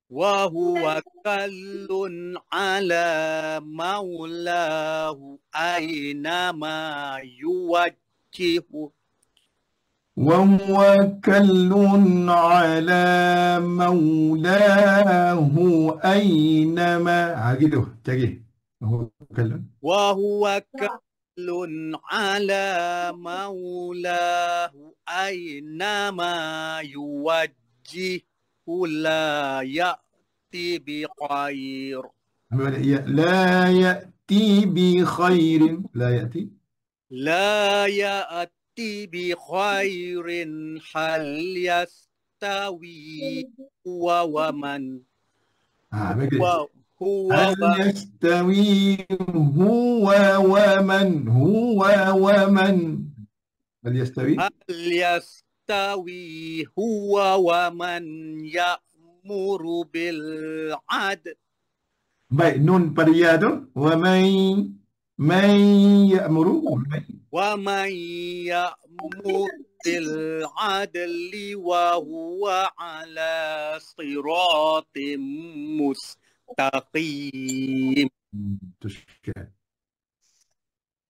wa huwa kallun ala maulahu aynama yuwajjihu وهو كل على مولاه أينما gitu cari وهو كل على مولاه أينما يوجهه لا يأتي بخير لا يأتي بخير لا يأتي بخير هل يستوي هو ومن هل يستوي هو ومن هل يستوي هو ومن يأمر بالعدل baik nun pada ya tu man ya'muru ومن يأمر بالعدل وهو على صراط مستقيم. Teruskan.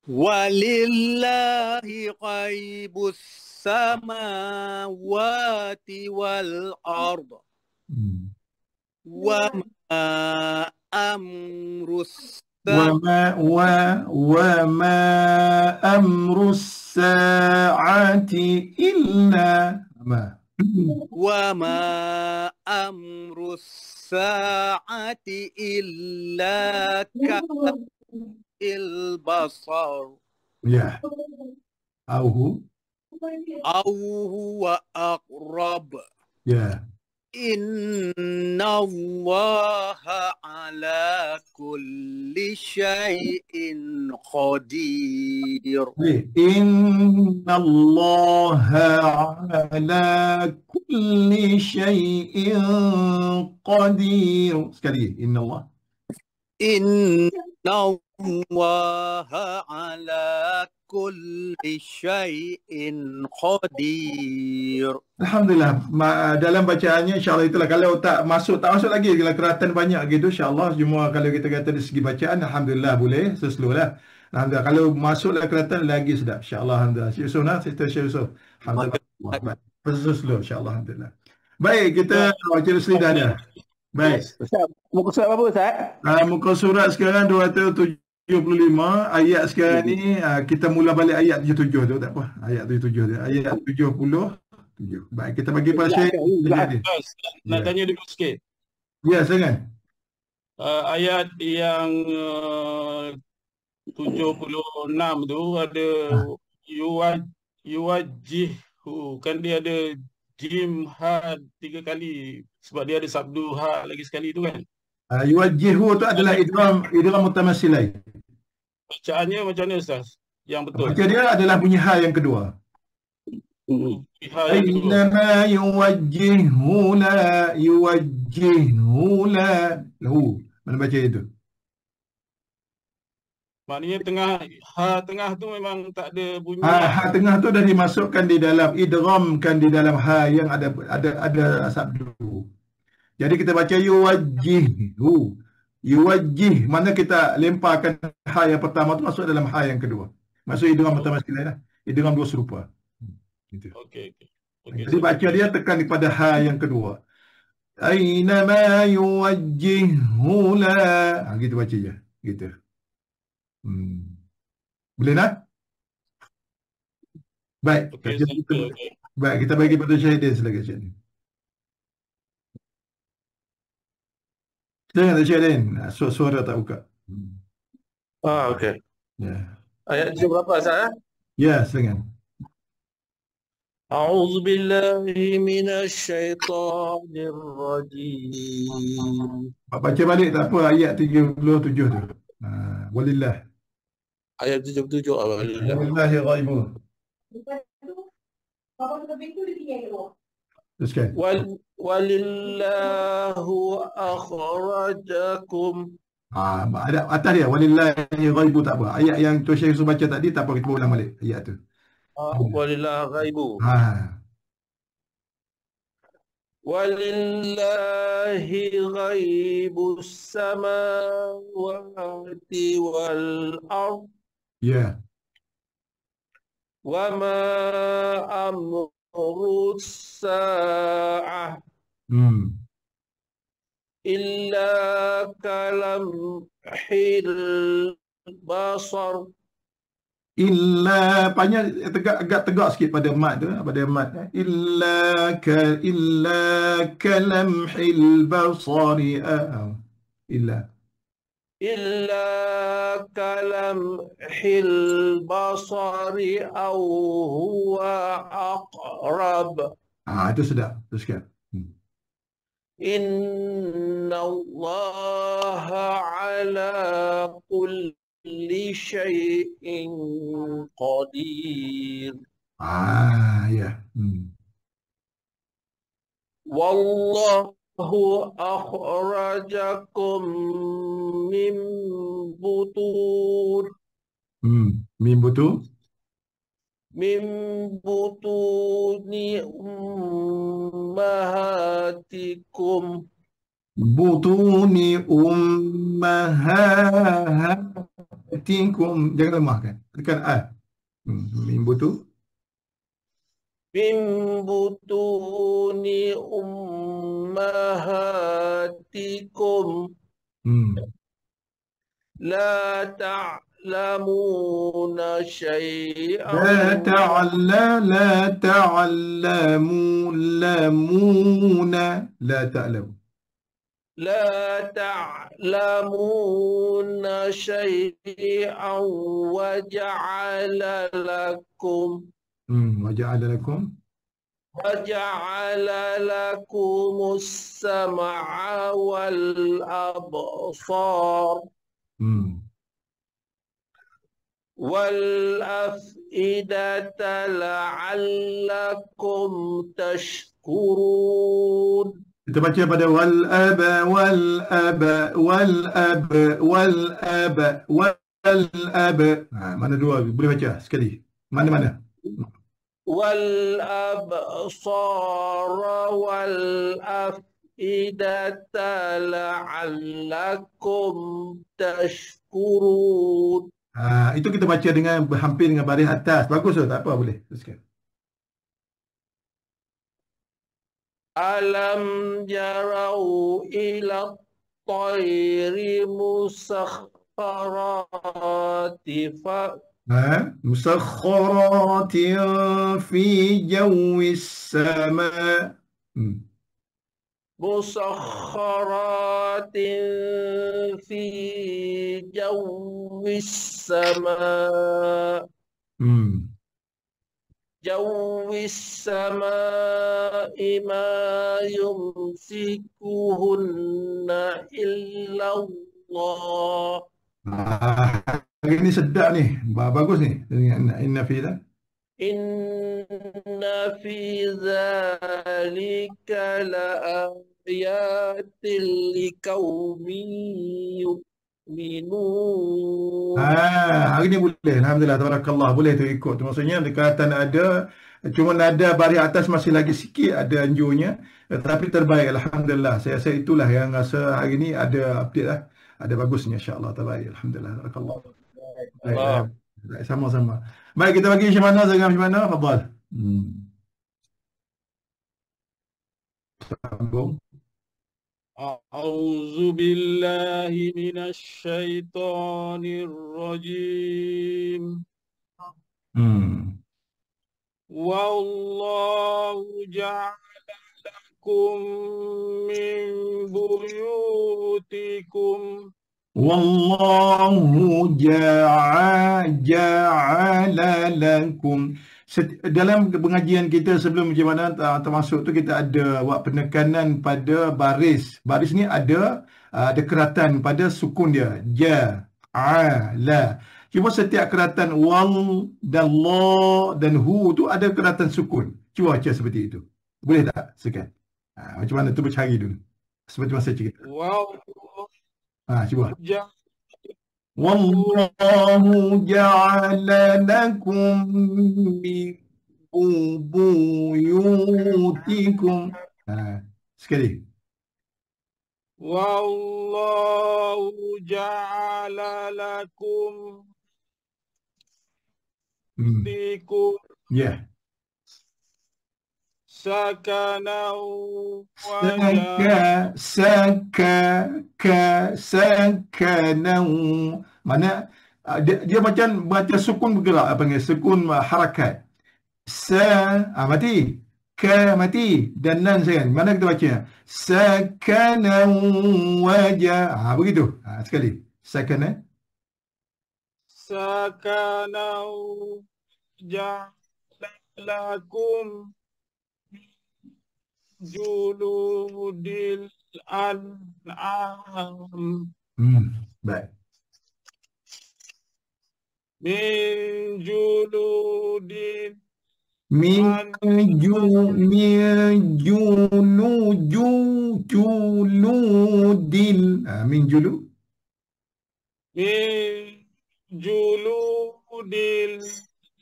ولله غيب السماوات والأرض وما أمر وما أمر الساعة إلا وما أمر الساعة إلا كلمح البصر Ya. أو هو أقرب Ya. إن الله على كل شيء قدير. إن الله على كل شيء قدير. Sekali. إن الله. إن الله على كل شيء قدير. Alhamdulillah, dalam bacaannya insyaAllah itulah. Kalau tak masuk lagi, kalau keratan banyak gitu, insyaAllah semua kalau kita kata dari segi bacaan, Alhamdulillah boleh, slow lah. Alhamdulillah, kalau masuklah keratan lagi sedap, insyaAllah. Alhamdulillah. Syekh Yusuf lah, Syekh Yusuf. Alhamdulillah. Slow, insyaAllah. Alhamdulillah. Baik, kita baca Rusli dah ada. Baik. Ustaz, muka surat apa Ustaz? Muka surat sekarang 275. Ayat sekarang ni kita mula balik ayat 77 tu, tak apa. Ayat 77 tu. Ayat 77. Baik, kita bagi pada Syekh. Nak tanya dulu sikit. Ya, silakan. Ayat yang 76 tu ada yuwajjihu, kan dia ada jim ha 3 kali sebab dia ada sabdu ha lagi sekali tu kan. Yuwajjihu tu adalah idgham mutamassilain. Bacaannya macam mana Ustaz? Yang betul. Baca dia adalah bunyi ha yang kedua. Innama yuwajjihu la lahu. Mana baca itu? Maknanya tengah tu memang tak ada bunyi. Ha tengah tu dah dimasukkan di dalam, idghamkan di dalam ha yang ada sabdu. Jadi kita baca yuwajjihu. Yuwajjih, mana kita lemparkan ha yang pertama tu masuk dalam ha yang kedua. Maksud idgham mutamassilain lah. Idgham dua serupa. Gitu. Okey. Jadi baca dia tekan kepada ha yang kedua. Ainama yuwajjihu la. Gitu baca je. Gitu. Boleh nak? Baik. Baik, kita bagi pada Syahidin silakan Syahidin. Silakan Syahidin. Suara tak buka. Okey. Ya. Ayat berapa Ustaz? Ya, silakan. A'udzu billahi minasyaitonir rajim. Baca balik tak apa ayat 37 tu. Walillah. Ayat 77 walillah. Walillahi ghaibu. Teruskan. Walillahu akhrajakum. Ada atas dia walillahi ghaibu tak apa. Ayat yang tu Syekh Yusuf baca tadi tak apa, kita ulang balik ayat tu. Walillahu ghaibu. Walillahi ghaibus samawati wal ard. Ya. Wa ma amrus sa'ah illa kalamhil basar. Illa panjang agak tegak sikit pada mat tu, pada mat. Illa kalamhil basari. Illa kalamhil basari aw huwa aqrab. Itu sedap. Teruskan. Inna Allah ala kulli syai'in qadir. Ya. Wallahu akhrajakum min butun. Min butun. من بطون أمهاتكم Butuni ummahatikum. Jangan lemahkan. Tekan A. Min butu. من بطون أمهاتكم لا تعلمون شيئا لا تعلمون لا تعلمون لا تعلمون شيئا وجعل لكم وجعل لكم السمع والأبصار والأفئدة لعلكم تشكرون. Kita baca pada wal aba mana dua boleh baca sekali. Mana? والأبصار والأفئدة لعلكم تشكرون. Itu kita baca dengan hampir dengan baris atas. Bagus tak apa boleh. Teruskan. ألم يروا إلى الطير مسخرات مسخرات في جو السماء مسخرات في جو السماء جو السماء ما يمسكهن إلا الله. Ini sedap ni. Bagus ni. Inna fi ذلك. إن في ذلك لآيات لقوم يؤمنون. Hari ni boleh. Alhamdulillah. Tabarakallah. Boleh tu ikut. Maksudnya dekatan ada. Cuma nada baris atas masih lagi sikit. Ada anjurnya. Tapi terbaik. Alhamdulillah. Saya rasa itulah yang rasa hari ni ada update lah. Ada bagusnya insyaAllah. Terbaik. Alhamdulillah. Tabarakallah. Baik. Sama-sama. Baik, kita bagi Syamana. Dengan Syamana. Fadal. Sambung. أعوذ بالله من الشيطان الرجيم والله جعل لكم من بيوتكم Wallahu ja'ala lakum. Dalam pengajian kita sebelum macam mana termasuk tu kita ada buat penekanan pada baris. Baris ni ada keratan pada sukun dia. Ja'ala. Cuma setiap keratan wal dan la dan hu tu ada keratan sukun. Cuba baca seperti itu. Boleh tak? Sekian. Macam mana tu bercari dulu. Seperti masa cerita. Wow. Cuba. Wallahu ja'ala lakum min buyutikum. Sekali. Wallahu ja'ala lakum buyutikum. Ya. Sakanau sakanau. Mana dia macam baca sukun bergerak, apa panggil sukun harakat. Mati. Mati dan nan saya. Mana kita baca? Sakanau wajah. Begitu. Sekali. Sakanau ja'alakum juludil an'am. Baik. Min juludil juludil. Min juludil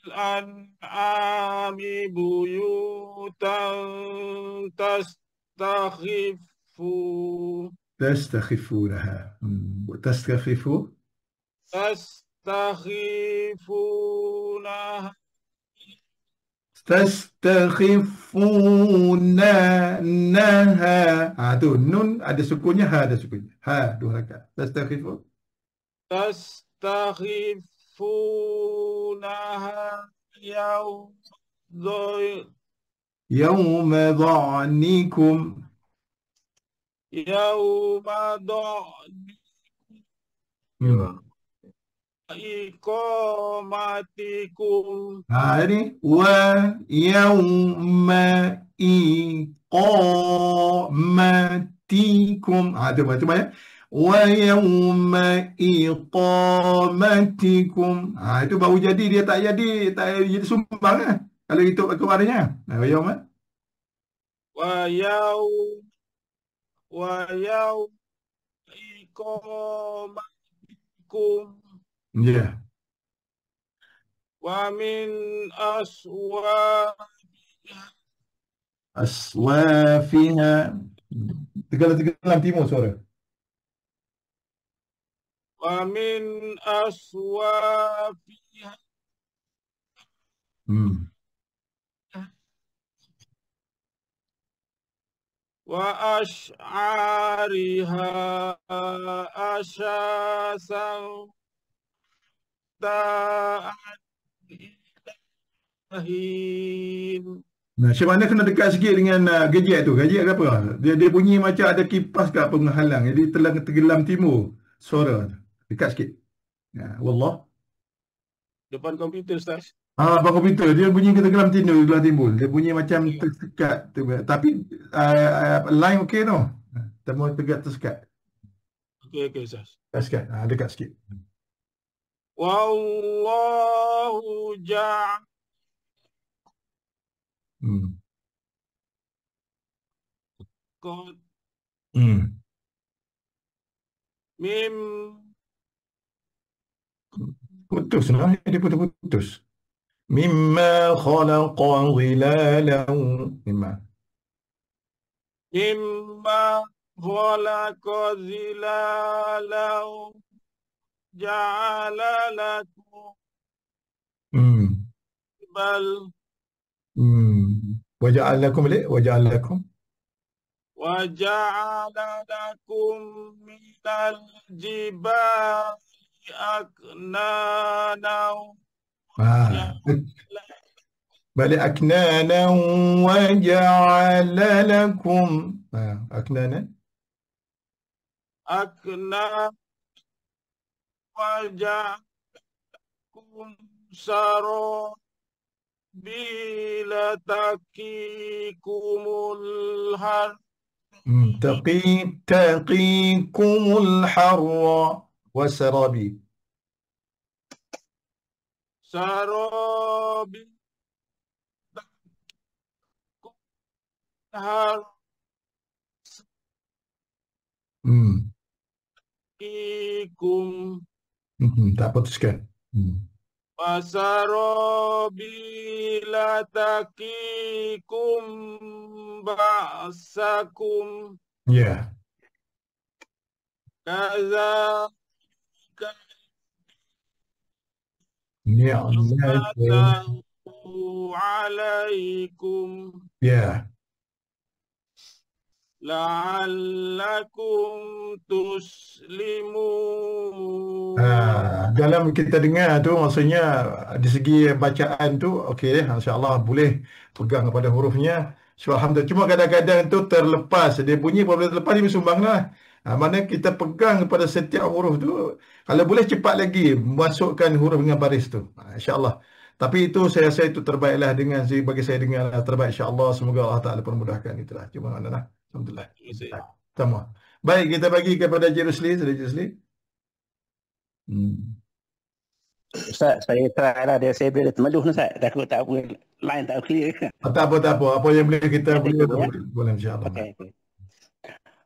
الأنعام بيوتا تستخفونها تستخفوا تستخفونها تستخفونها tu nun ada sukunnya, ha ada sukunnya, ha dua rakaat. Tastakhifu تستخفونها يوم ظعنكم يوم إقامتكم ini wa yauma iqamatikum, tu mana wa yauma iqamatikum, itu baru jadi, dia tak jadi sumbang lah kalau itu keluarnya. Yauma ويوم إقامتكم ya ومن aswafiha Tegalan timur suara. ومن أصوافها وأشعارها أساسا تأهين. Nah, macam mana kena dekat sikit dengan gejek tu? Gejek ke apa? Dia bunyi macam ada kipas ke apa menghalang. Jadi tenggelam timur suara tu. Dekat sikit. Ya, wallah. Depan komputer, Ustaz. Abang komputer, dia bunyi tenggelam timbul. Dia bunyi macam tersekat. Tapi line okey tu. Temu tegak tersekat. Okey, Ustaz. Tersekat. Dekat sikit. Wallahu ja'ala putus lah, dia putus. Mimma khalaqa zilalan. Mimma khalaqa zilalan ja'ala lakum bal waja'al lakum minal jibali aknana balik aknana waja'ala lakum aknana waja'alakum sarabila taqikumul har taqikumul harra wasarabi sarabi har ikum tak putuskan. Wasarabila taqikum ba'sakum. Ya. Kadzalika ni'matu alaikum. Ya. La'allakum tuslimun. Dalam kita dengar tu maksudnya di segi bacaan tu okey, insya-Allah boleh pegang kepada hurufnya. Alhamdulillah. Cuma kadang-kadang tu terlepas, dia bunyi apabila terlepas dia bersumbanglah. Mana kita pegang kepada setiap huruf tu, kalau boleh cepat lagi masukkan huruf dengan baris tu. Insya-Allah. Tapi itu saya rasa itu terbaiklah dengan bagi saya dengar terbaik, insya-Allah. Semoga Allah Taala permudahkan itulah. Cuma mana alhamdulillah. Sama. Baik, kita bagi kepada Jerusli. Ustaz, saya try lah. Saya boleh termaluh Ustaz. Takut tak apa, line tak clear. Tak apa. Apa yang boleh kita boleh insya-Allah. Okay.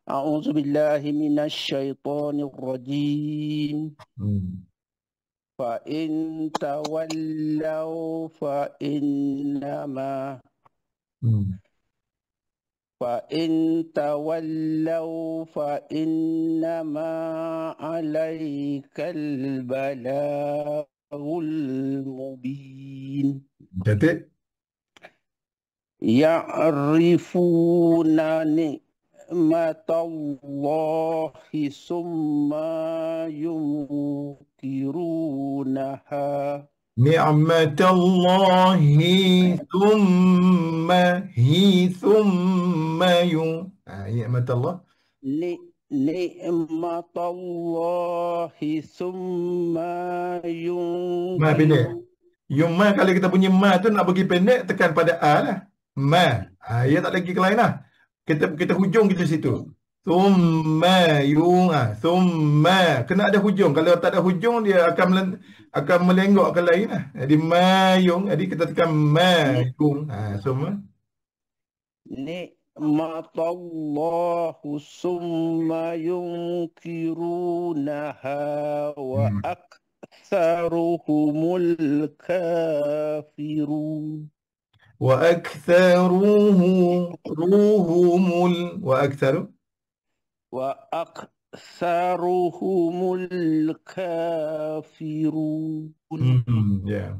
A'udzu billahi minasy syaithanir rajim. فإن تولوا فإنما عليك البلاغ المبين. Cantik. يعرفون نعمة الله ثم ينكرونها. Ni'matallahi thumma ni'matallah. نعمة الله ثم Ma pendek. Yung ma kalau kita punya ma tu nak bagi pendek tekan pada a lah. Ma. Ya tak lagi ke lain lah. Kita hujung kita situ. Thumma thumma kena ada hujung. Kalau tak ada hujung dia akan melenggok ke lain lah. Jadi mayung. Jadi kita tekan mayung. Semua. Ni'matallahu summa yunkirunaha wa aktsaruhumul kafirun. Wa aktsaruhumul kafirun. Yeah.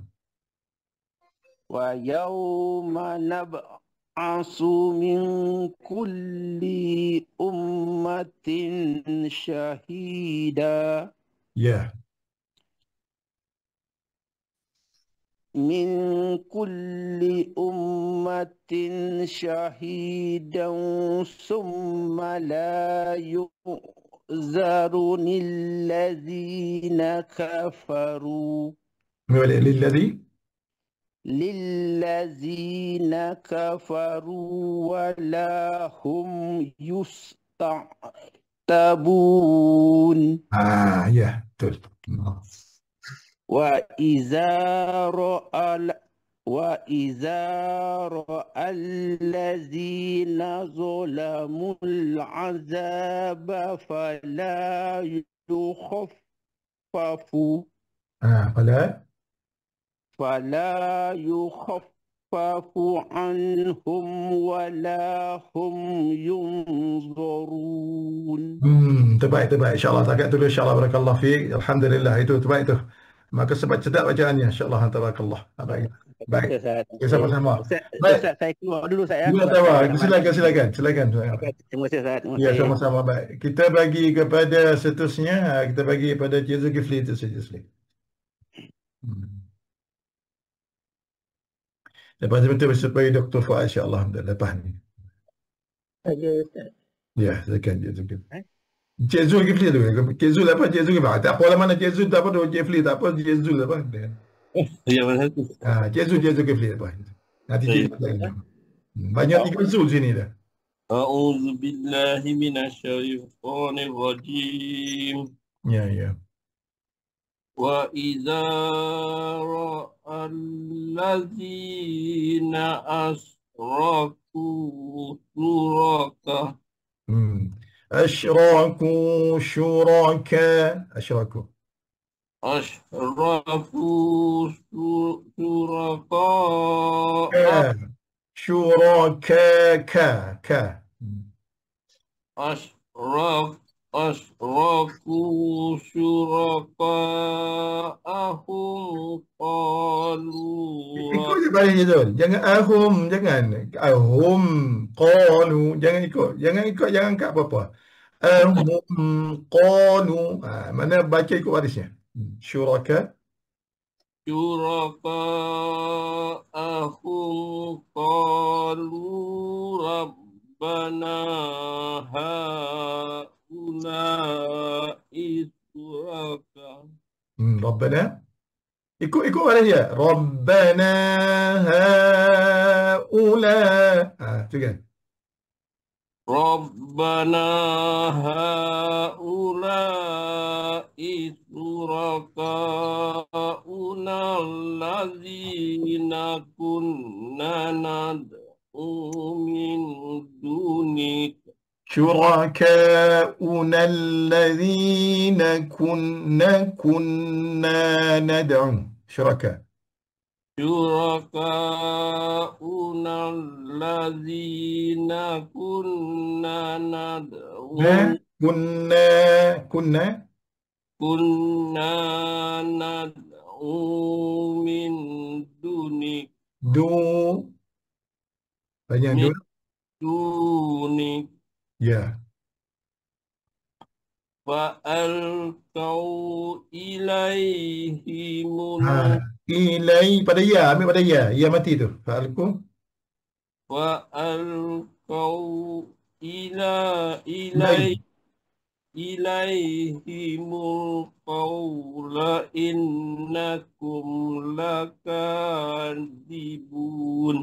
Wa yawma nab'asu min kulli ummatin syahida. Yeah. من كل أمة شهيدا ثم لا يؤذر للذين كفروا للذين كفروا ولا هم يستعتبون. Ya, betul. وإذا رأى الذين ظلموا العذاب فلا يخفف عنهم ولا هم ينظرون. Terbaik. InsyaAllah takat dulu. InsyaAllah barakallah fiik. Alhamdulillah itu terbaik tu. Maka sebab cedak bacaannya. InsyaAllah tabarakallah. Baik. Sama-sama. Baik. Ustaz, saya keluar dulu Ustaz ya. Silakan. Terima kasih Ustaz. Ya, sama-sama. Baik. Kita bagi kepada seterusnya. Kita bagi kepada Cik Zulkifli itu saja. Lepas itu supaya Dr. Fuad insyaAllah lepas ni. Ada Ustaz. Ya, silakan Cik Zulkifli. Cik Zulkifli tu. Cik Zul apa? Cik Zulkifli. Tak apa lah mana Cik Zul tak apa tu. Cik Fli tak apa. Cik Zul apa? Ya, betul tu. Cik Zulkifli apa? Nanti Cik Zul. Banyak 3 Zul sini dah. A'udzu billahi minasyaitonir rajim. Ya. Wa idza ra'al ladzina asraku suraka. أشركوا شركاء أشركوا شركاء أشركوا شركاءهم قالوا. Ikut je balik je tu. Jangan ahum qalu. Jangan angkat apa-apa. Ahum qalu. Mana baca ikut barisnya. Syuraka ahum qalu Rabbana haula'i suraka. Rabbana. Ikut baris dia. Rabbana haula. Tu kan. Rabbana haula'i suraka'una allazina kunna nad'u min dunik. شركاؤنا الذين كنا ندعو شركاء شركاؤنا الذين كنا ندعو كنا كنا ندعو من دونك banyak من dulu دونك ya فألقوا إليهم ilai pada ya ambil pada ya mati tu fa'alku فألقوا ilai إليهم القول إنكم لكاذبون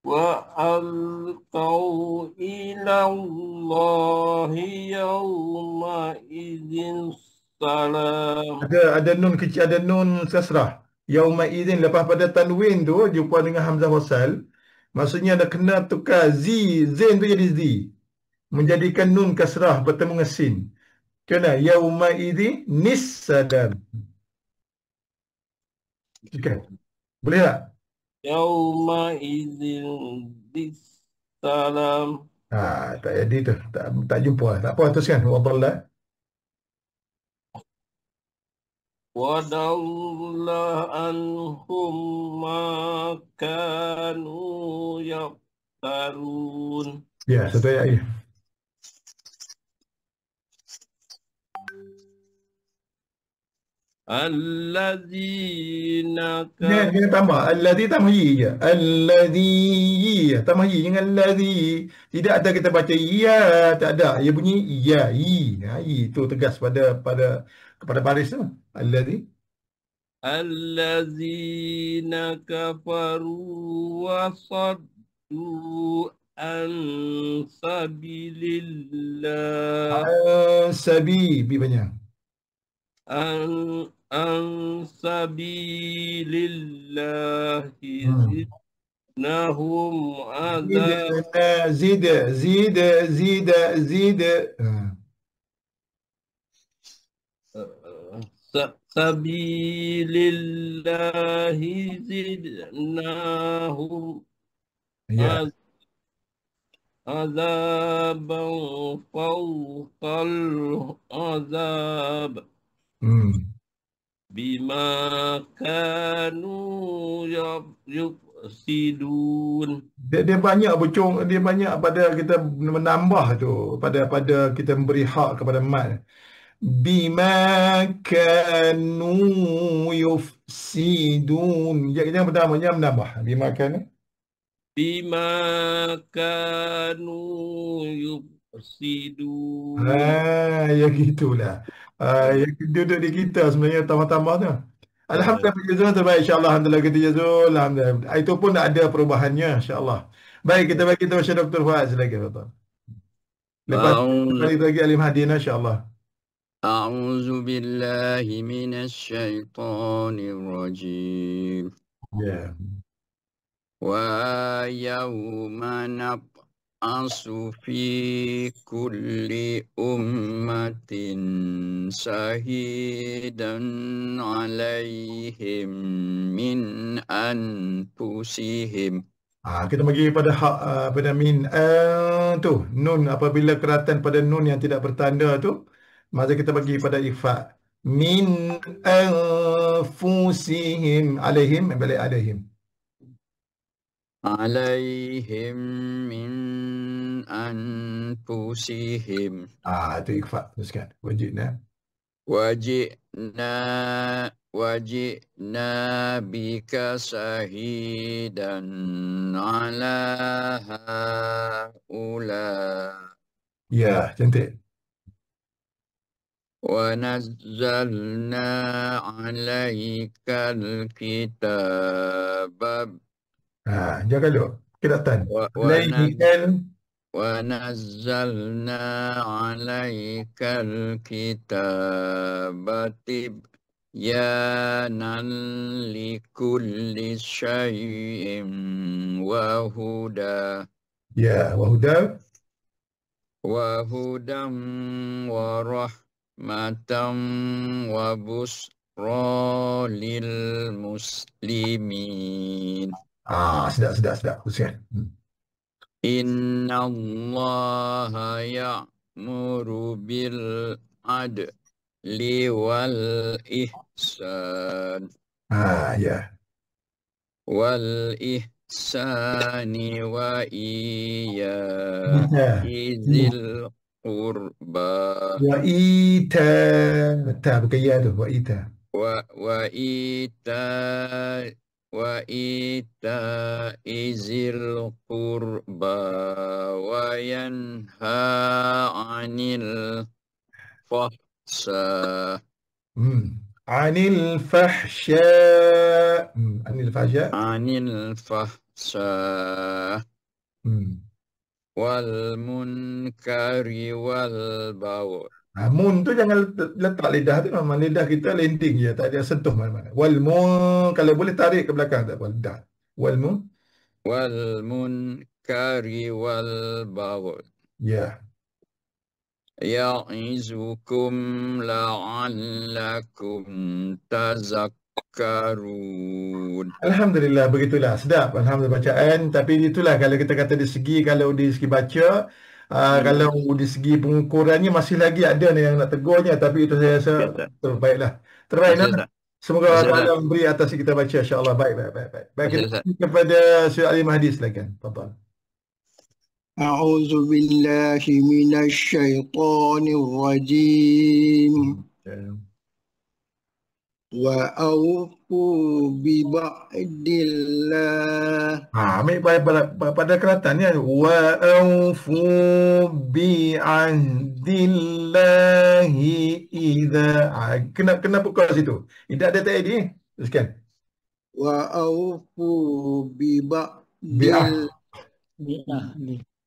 وألقوا إلى الله يومئذ السلام. ada nun kecil, ada nun kasrah yauma idzin lepas pada tanwin tu jumpa dengan hamzah wasal, maksudnya ada kena tukar zain tu jadi zi, menjadikan nun kasrah bertemu dengan sin. Kena yauma idzin nissadam. Okay. Boleh tak? يومئذ السلام. Tak jadi tu, tak jumpa. Tak apa, teruskan. Wadalla. وضل عنهم ما كانوا يفترون. Ya, satu ayat lagi. الذين Jangan tambah. Alladhi tambah yi je. Alladhi tambah yi. Jangan alladhi. Tidak ada kita baca ya. Tak ada. Ia bunyi ya. Yi. Yi tu tegas kepada baris tu. Alladhi. الذين كفروا وصدوا عن سبيل الله. Sabi. Bi banyak. عن سبيل الله زدناهم عذاب. زيد. سبيل الله زدناهم عذابا فوق العذاب بما كانوا يفسدون. Dia banyak bocong, dia banyak pada kita menambah tu, pada kita memberi hak kepada mat. Bima kanu yufsidun. Jangan pertama jangan menambah. Bima kanu yufsidun. ya gitulah. Yang duduk di kita sebenarnya tambah-tambah tu. Alhamdulillah, Jazul terbaik, insyaAllah. Alhamdulillah kita Jazul. Alhamdulillah. Itu pun tak ada perubahannya, insyaAllah. Baik, kita bagi tahu Syekh Dr. Fuad silakan, Tuan. Lepas lagi Alim Hadina, insyaAllah. أعوذ بالله من الشيطان الرجيم. ويوم نبعث في كل أمة شهيدا عليهم من أنفسهم. Kita bagi pada hak pada min tu nun, apabila keratan pada nun yang tidak bertanda tu, maka kita bagi pada ikhfa min anfusihim alaihim, balik alaihim min anfusihim. Itu ikhfa, teruskan. Wajibna bika syahidan ala haula. Ya, cantik. Wa nazzalna alaikal kitab. Jangan dulu. Kiratan. ونزلنا عليك الكتاب تبيانا لكل شيء وهدى. Ya, wahuda. وهدى ورحمة وبشرى للمسلمين. Sedap. Teruskan. إن الله يأمر بالعدل والإحسان Ya. والإحسان وإيتاء ذي القربى Wa ita. Ta bukan ya tu. Wa ita. وإيتاء ذي القربى وينهى عن الفحشاء Anil fahsya. Anil fahsya. والمنكر والبغي. Mun tu jangan letak lidah tu, memang lidah kita landing je, tak ada sentuh mana-mana. Kalau boleh tarik ke belakang tak apa lidah. والمنكر والبغي. Ya. يعظكم لعلكم تذكرون. Alhamdulillah, begitulah. Sedap. Alhamdulillah bacaan. Tapi itulah kalau kita kata kalau di segi baca, kalau di segi pengukurannya masih lagi ada yang nak tegurnya. Tapi itu saya rasa terbaiklah. Terbaik. Semoga Allah Ta'ala memberi atas kita baca. InsyaAllah. Baik. Baik, kita kepada Syed Ali Mahdi, silakan. Tafadhal. A'udzu billahi minasy syaithanir rajim. Wa aufu bi ba'dillah. Ambil pada keratannya. Wa aufu bi ahdillahi idza. Kenapa kau situ? Tidak ada tadi. Teruskan. Wa aufu bi ba'dillah.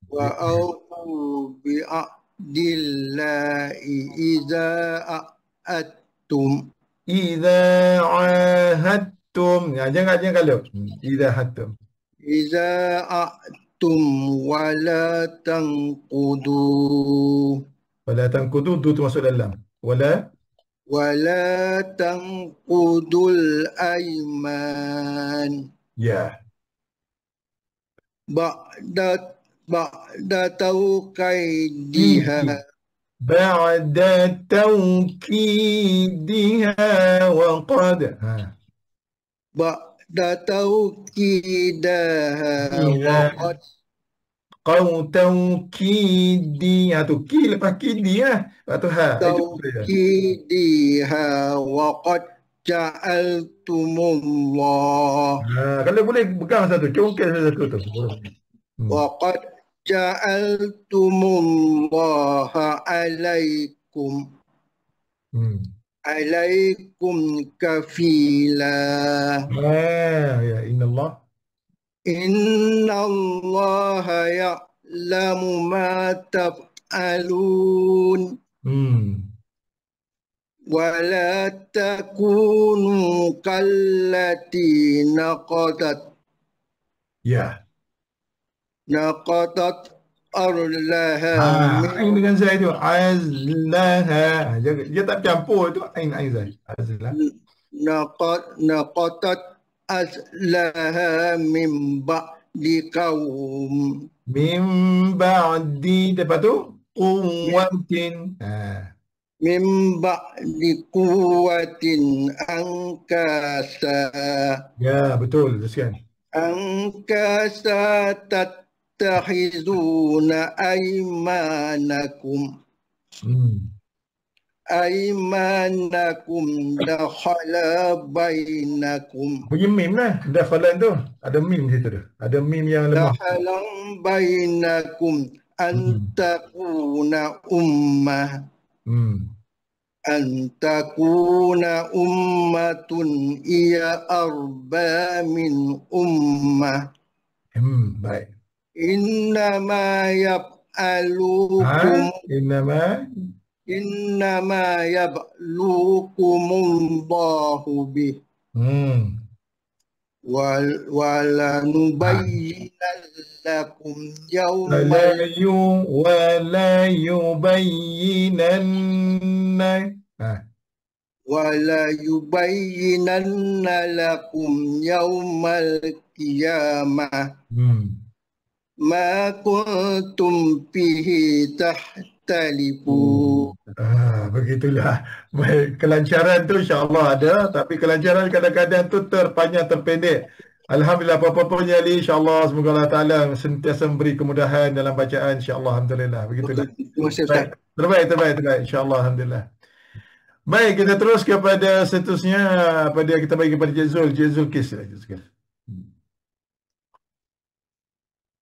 Wa aufu bi ahdillahi idza a'adtum. Idza ahadtum. Jangan kalau. Idza ahadtum. Idza a'tum wa la tanqudu. Wala tanqudu tu masuk dalam. Wala tanqudul aiman. Ya. Ba'da tawqidiha. Ba'da tawqidiha wa qad. Ba'da tawqidaha wa qad. Qau tawqidi. Tu ki lepas kidi Lepas tu tawqidiha wa qad ja'altumullah. Kalau boleh pegang satu, congkel satu tu. Wa qad ja'altumullaha alaikum. Alaikum kafila. Ya innallaha ya'lamu ma taf'alun. Wa la takunu kallati naqadat. Ya. Naqadat arlaha. Ain dengan zai tu. Azlaha. Dia tak campur tu. Ain zai. Azlah. Naqadat azlaha min ba'di qaum. Min ba'di. Lepas tu quwwatin. Min ba'di quwwatin ankasa. Ya, betul. Teruskan. Ankasa tattakhizuna aymanakum. Aymanakum dakhala bainakum. Bunyi mim lah. Dakhalan tu. Ada mim situ tu. Ada mim yang lemah. Dakhalan bainakum antakuna ummah. Antakuna ummatun iya arba min ummah. Baik. Innama yab'alukum. Innama yab'lukumullahu bih. ولنبين لكم يوم ولا يبينن ولا يبينن لكم يوم القيامة ما كنتم فيه تختلفون. Begitulah. Baik, kelancaran tu insya-Allah ada, tapi kelancaran kadang-kadang tu terpanjang terpendek. Alhamdulillah, apa-apa pun jadi insya-Allah, semoga Allah Taala sentiasa memberi kemudahan dalam bacaan insya-Allah. Alhamdulillah. Begitulah. Terima kasih Ustaz. Terbaik insya-Allah. Alhamdulillah. Baik, kita terus kepada seterusnya, pada kita bagi kepada Jezul Kis.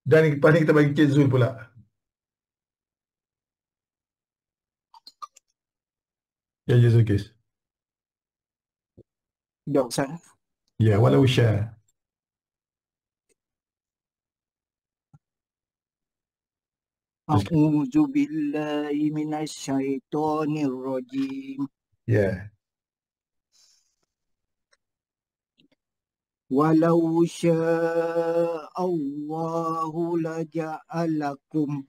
Dan lepas ni kita bagi Cik Zul pula. Ya, Jezul Kis. Ya, Ustaz. Ya, walau sya. A'udzu billahi minasyaitonir rajim. Ya. Walau sya'allahu laja'alakum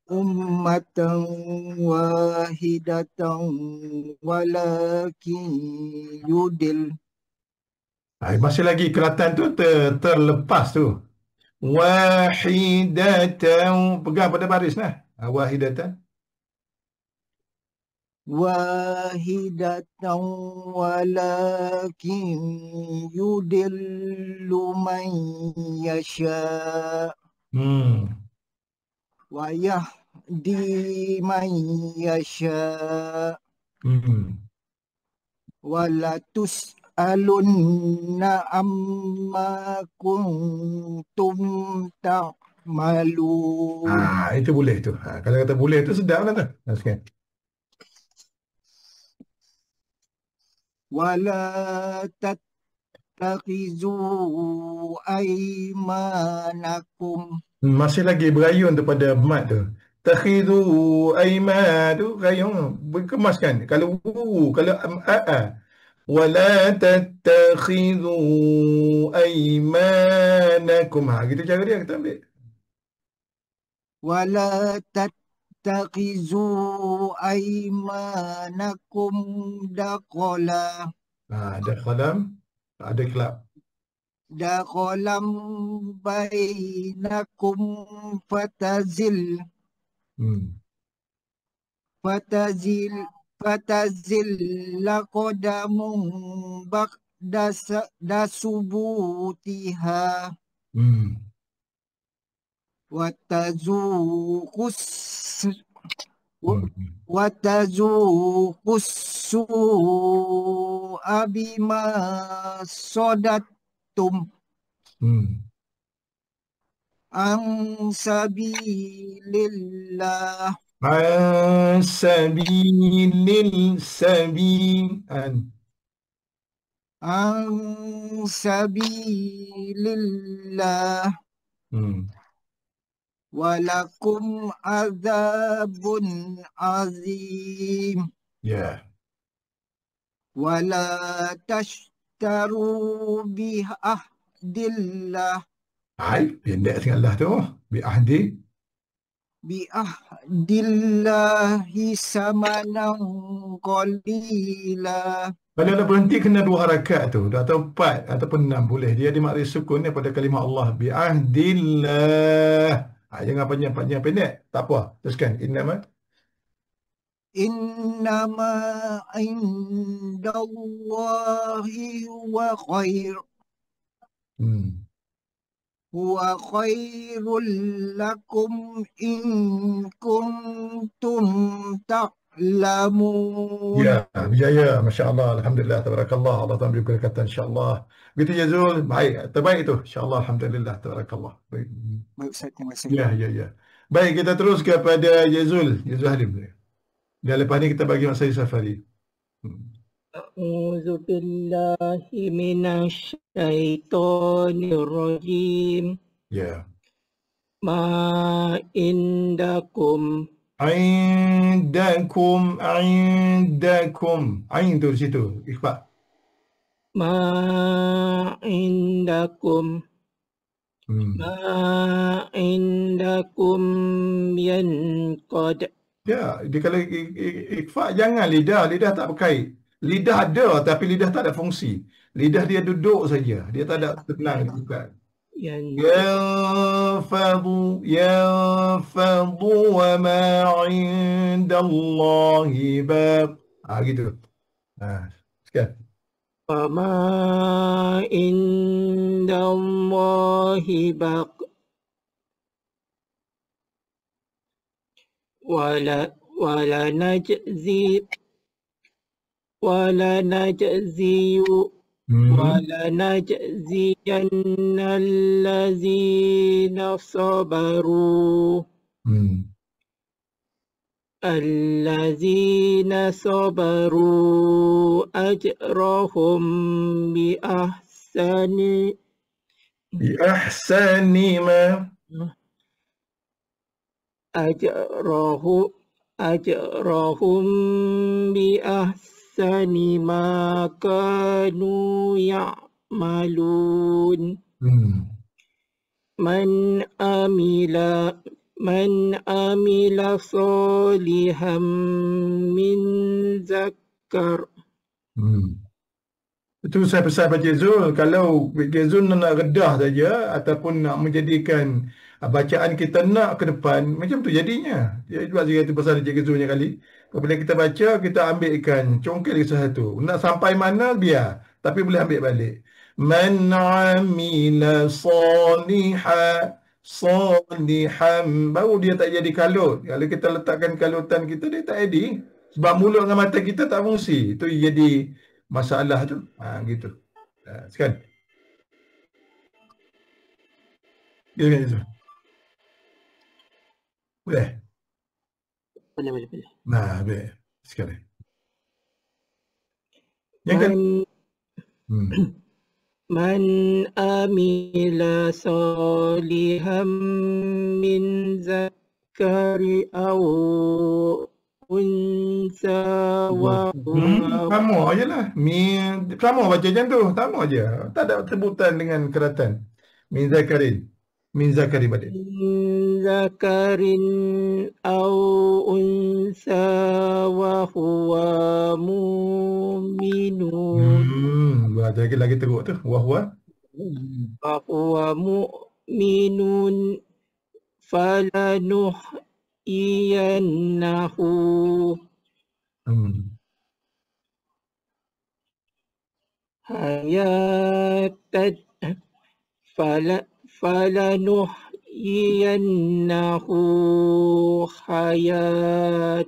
ummatan wahidatan walakin yudil. Masih lagi keratan tu terlepas tu. Wahidatan, pegang pada baris lah. Wahidatan. Wahidatan walakin yudillu man yasha wa yahdi man yasha wa la tus'alunna amma kuntum ta'malun. Itu boleh tu. Kalau kata boleh tu sedap lah tu. Sekian. Wala tattakhizu aymanakum. Masih lagi berayun daripada mat tu. Takhidu ayman tu rayun berkemaskan. Kalau wala tattakhidu aymanakum. Gitu cara dia kita ambil. Wala tattakhizu aymanakum daqala. Daqalam ada kelab. Daqalam bainakum fatazil laqadamun ba'da subutiha watazuqus su'a bima sadattum an sabilillah. An sabilillah. Walakum azabun azim. Ya. Wala tashtaru bi'ahdillah. Pendek dengan Allah tu. Bi'ahdillahi samanan qalila. Kalau nak berhenti kena 2 harakat tu, atau 4 ataupun 6 boleh. Dia ada makna sukun pada kalimah Allah. Bi'ahdillah. Jangan panjang-panjang, pendek. Tak apa. Teruskan. Innama indallahi wa khair. Huwa khairul lakum in kuntum ta'lamun. Ya, berjaya. Masya Allah. Alhamdulillah. Tabarakallah. Allah Ta'ala beri keberkatan insya-Allah. Begitu ya Zul. Baik. Terbaik itu. InsyaAllah. Alhamdulillah. Tabarakallah. Baik. Baik Ustaz. Terima kasih. Ya. Baik, kita terus kepada Jezul Halim. Dan lepas ni kita bagi Mas Syed Safari. A'udzu billahi minasyaitonir rajim. Ya. Ma indakum. Indakum. Ain tu di situ. Ikhfa. ma indakum ma indakum yanqad. Ya, dia kalau ikfa jangan lidah tak berkait. Lidah ada tapi lidah tak ada fungsi. Lidah dia duduk saja, dia tak ada tenang bukan. Yanfadu wa ma indallahi baq. Gitu. Sekian. Wa ma indallahi baq. Wala najzi ولنجزين الذين صبروا أجرهم بأحسن ما أجرهم بأحسن ما كانوا يعملون. من عمل صالحا من ذكر. Itu saya pesan Pak Cik Zul, kalau Pak Cik Zul nak redah saja ataupun nak menjadikan bacaan kita nak ke depan, macam tu jadinya. Sebab saya kata pasal Cik Zul banyak kali. Apabila kita baca, kita ambilkan congkel kisah satu. Nak sampai mana biar, tapi boleh ambil balik. Man amila salihan, baru dia tak jadi kalut. Kalau kita letakkan kalutan kita, dia tak jadi. Sebab mulut dengan mata kita tak fungsi. Itu jadi masalah tu. Gitu. Sekian. Gitu. Boleh? Boleh. Boleh. Sekali. Yang kan? Man amila salihan min zakari aw unsa wa sama je lah. Sama baca macam tu. Sama je. Tak ada sebutan dengan keratan. Min zakari balik. Min zakarin aw unsa wa huwa mu'minun. Lagi teruk tu. Wa huwa mu'minun falanuhyiyannahu hayatan falanuhyiyannahu hayatan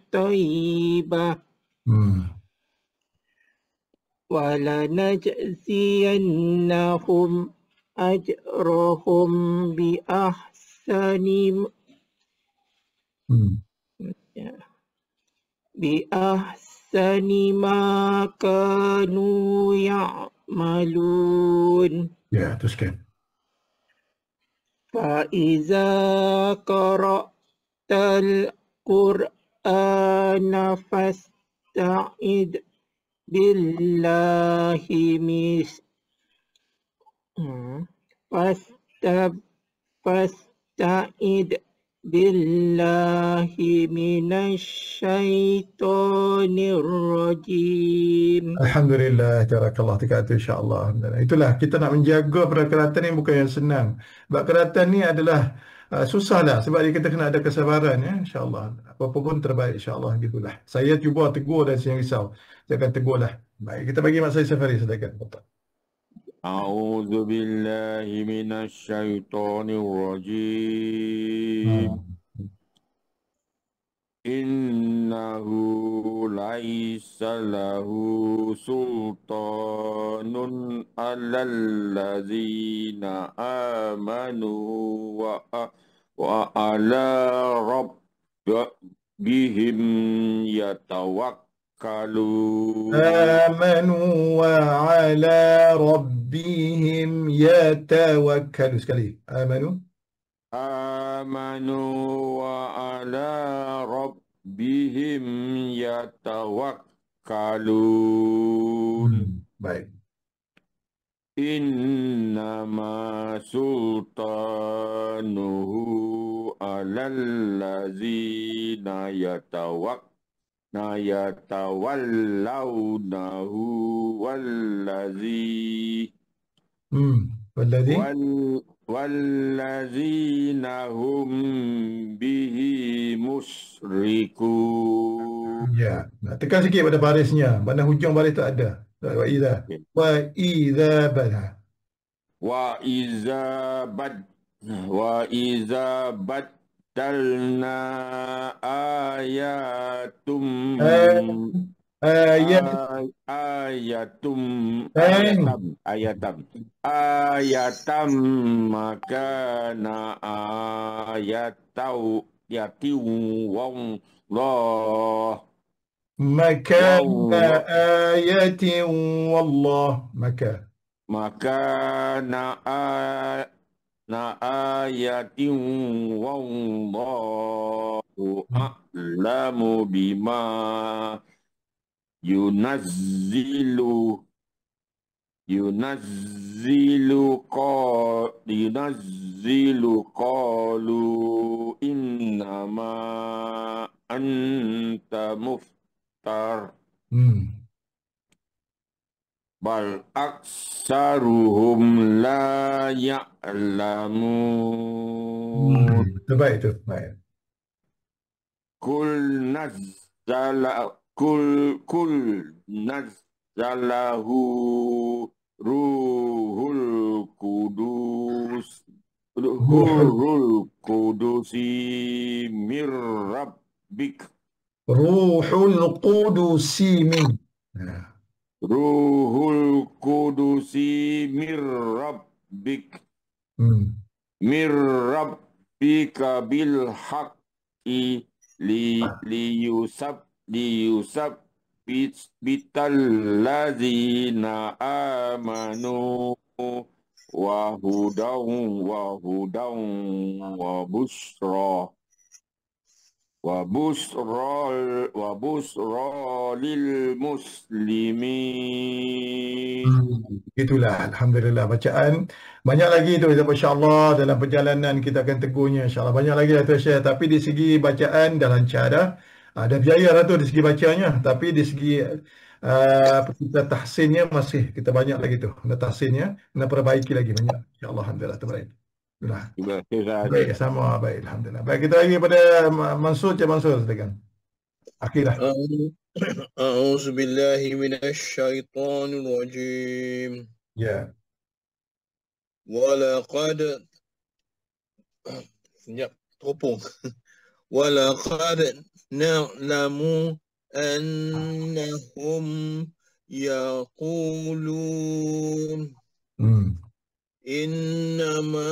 thayyibah walanajziyannahum ajrahum biahsani ma kanu ya'malun. Ya, teruskan. Fa'iza qara'tal Qur'ana fasta'id billahi fasta'id billahi minasyaitonir rajim. Alhamdulillah, tabarakallah, tekatu insya-Allah. Itulah kita nak menjaga perkeratan ni bukan yang senang. Sebab keratan ni adalah susahlah sebab kita kena ada kesabaran ya, insya-Allah. Apa pun terbaik insya-Allah gitulah. Saya cuba tegur dan jangan risau. Saya akan tegurlah. Baik, kita bagi Mak Said Safari silakan. A'udzu billahi minasyaitonir rajim. Innahu laisa lahu sultanun 'alal ladzina amanu wa ala rabbihim yatawakkalun. Amanu wa ala rabbihim yatawakkalun. Sekali. Amanu wa ala rabbihim yatawakkalun. yatawakkalun. Baik. Innama sultanuhu alal ladzina yatawallawnahu Walladzi walladzina hum bihi musyrikun. Ya, nak tekan sikit pada barisnya. Mana hujung baris tak ada. Wa idza bada. Wa iza baddalna ayatum makana ayatiu wallah Makana ayatin wallah. makana ayatin wallahu a'lamu bima yunazzilu qalu innama anta muftar bal aksaruhum la ya'lamun. Terbaik tu. Baik. Kul nazzalahu ruhul qudusi mir rabbik. Ruhul qudusi min. Ruhul qudusi mir rabbik. Mir rabbika bil haqqi liyusab bital ladzina amanu wa hudaw wa busra lil muslimin. Itulah, alhamdulillah bacaan. Banyak lagi tu insya-Allah dalam perjalanan kita akan tegurnya insya-Allah. Banyak lagi dah share, tapi di segi bacaan dah lancar dah. Ada biaya lah tu di segi bacanya, tapi di segi kita tahsinnya masih kita banyak lagi tu. Nak tahsinnya, nak perbaiki lagi banyak. Insya-Allah alhamdulillah terbaik. Itulah. Baik, sama baik alhamdulillah. Baik, kita lagi pada Mansur, Cik Mansur silakan. Akhirlah. A'udzu billahi minasyaitonir rajim. Ya. Walaqad teropong. Walaqad na'lamu annahum yaqulun innama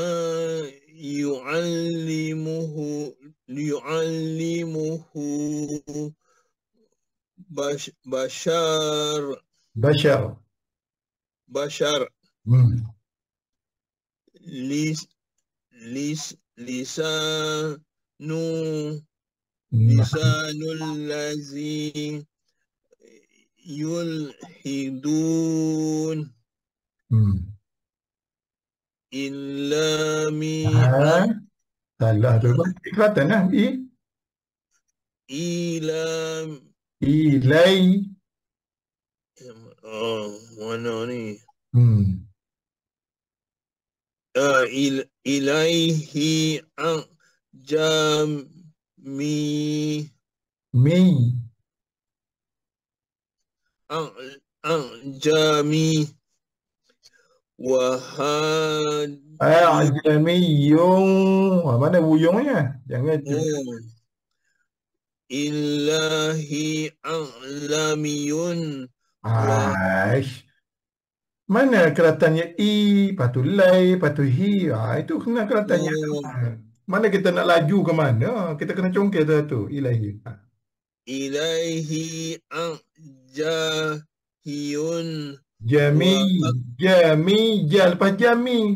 yu'allimuhu bashar lisanul ladzi yulhidun illa salah tu Kelatan lah ilai mana ni ilaihi jami wahad ajamiyun. Mana buyungnya? Jangan Ilahi a'lamiyun. Mana keratannya i, patu lai, patu hi. Itu kena keratannya. Mana kita nak laju ke mana? Kita kena congkir tu. Ilahi. Ilaihi a'jahiyun. Jami, jal lepas jami.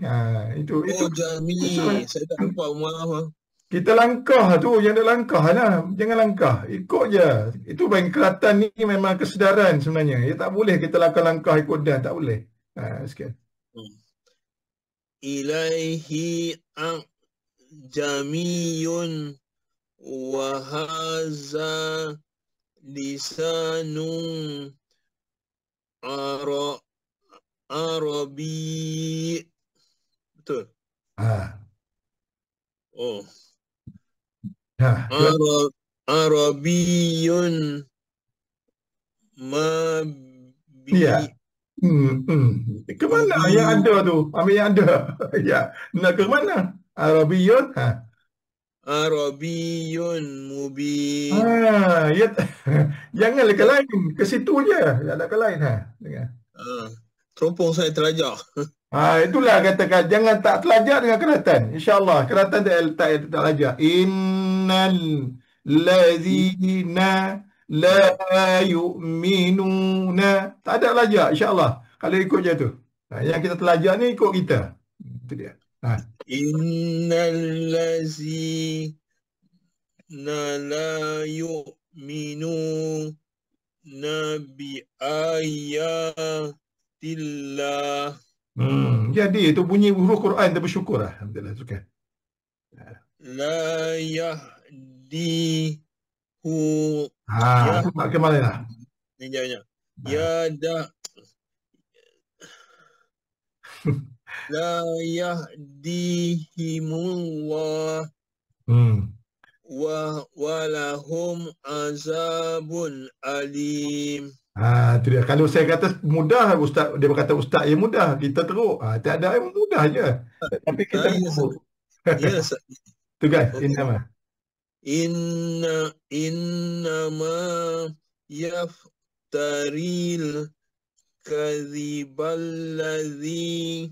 Itu jami. Saya tak nampak maaf. Kita langkah tu, jangan langkah lah. Jangan langkah. Ikut je. Itu bagi keratan ni memang kesedaran sebenarnya. Ya, tak boleh kita langkah ikut dan. Tak boleh. Sekian. Ilaihi jamiyun wa haza lisanun Arabi. Betul? Oh. Arabiyun Ya. Ke mana yang ada tu? Ambil yang ada. Ya. Nak ke mana? Arabiyun. Arabiyun mubin. Ya. Janganlah ke lain. Ke situ je. Tak ada ke lain. Dengar. Teropong saya terlajak. Itulah katakan. Jangan tak terlajak dengan keratan. InsyaAllah. Keratan tak terlajak. Innal lazina la yu'minuna. Tak ada lajak. InsyaAllah. Kalau ikut je tu. Yang kita terlajak ni ikut kita. Itu dia. Innal lazina la yu'minuna bi ayatillah. Jadi itu bunyi huruf Quran kita bersyukur lah. Alhamdulillah. Suka. La yahdihu. Ke mana lah? Ni jawabnya. Ya dah. La yahdihimullah wa lahum azabun alim. Itu dia. Kalau saya kata mudah, ustaz dia berkata ustaz yang mudah, kita teruk. Tak ada yang mudah je. Tapi kita Yes. Tu kan, innama yaftaril kadhibal ladzina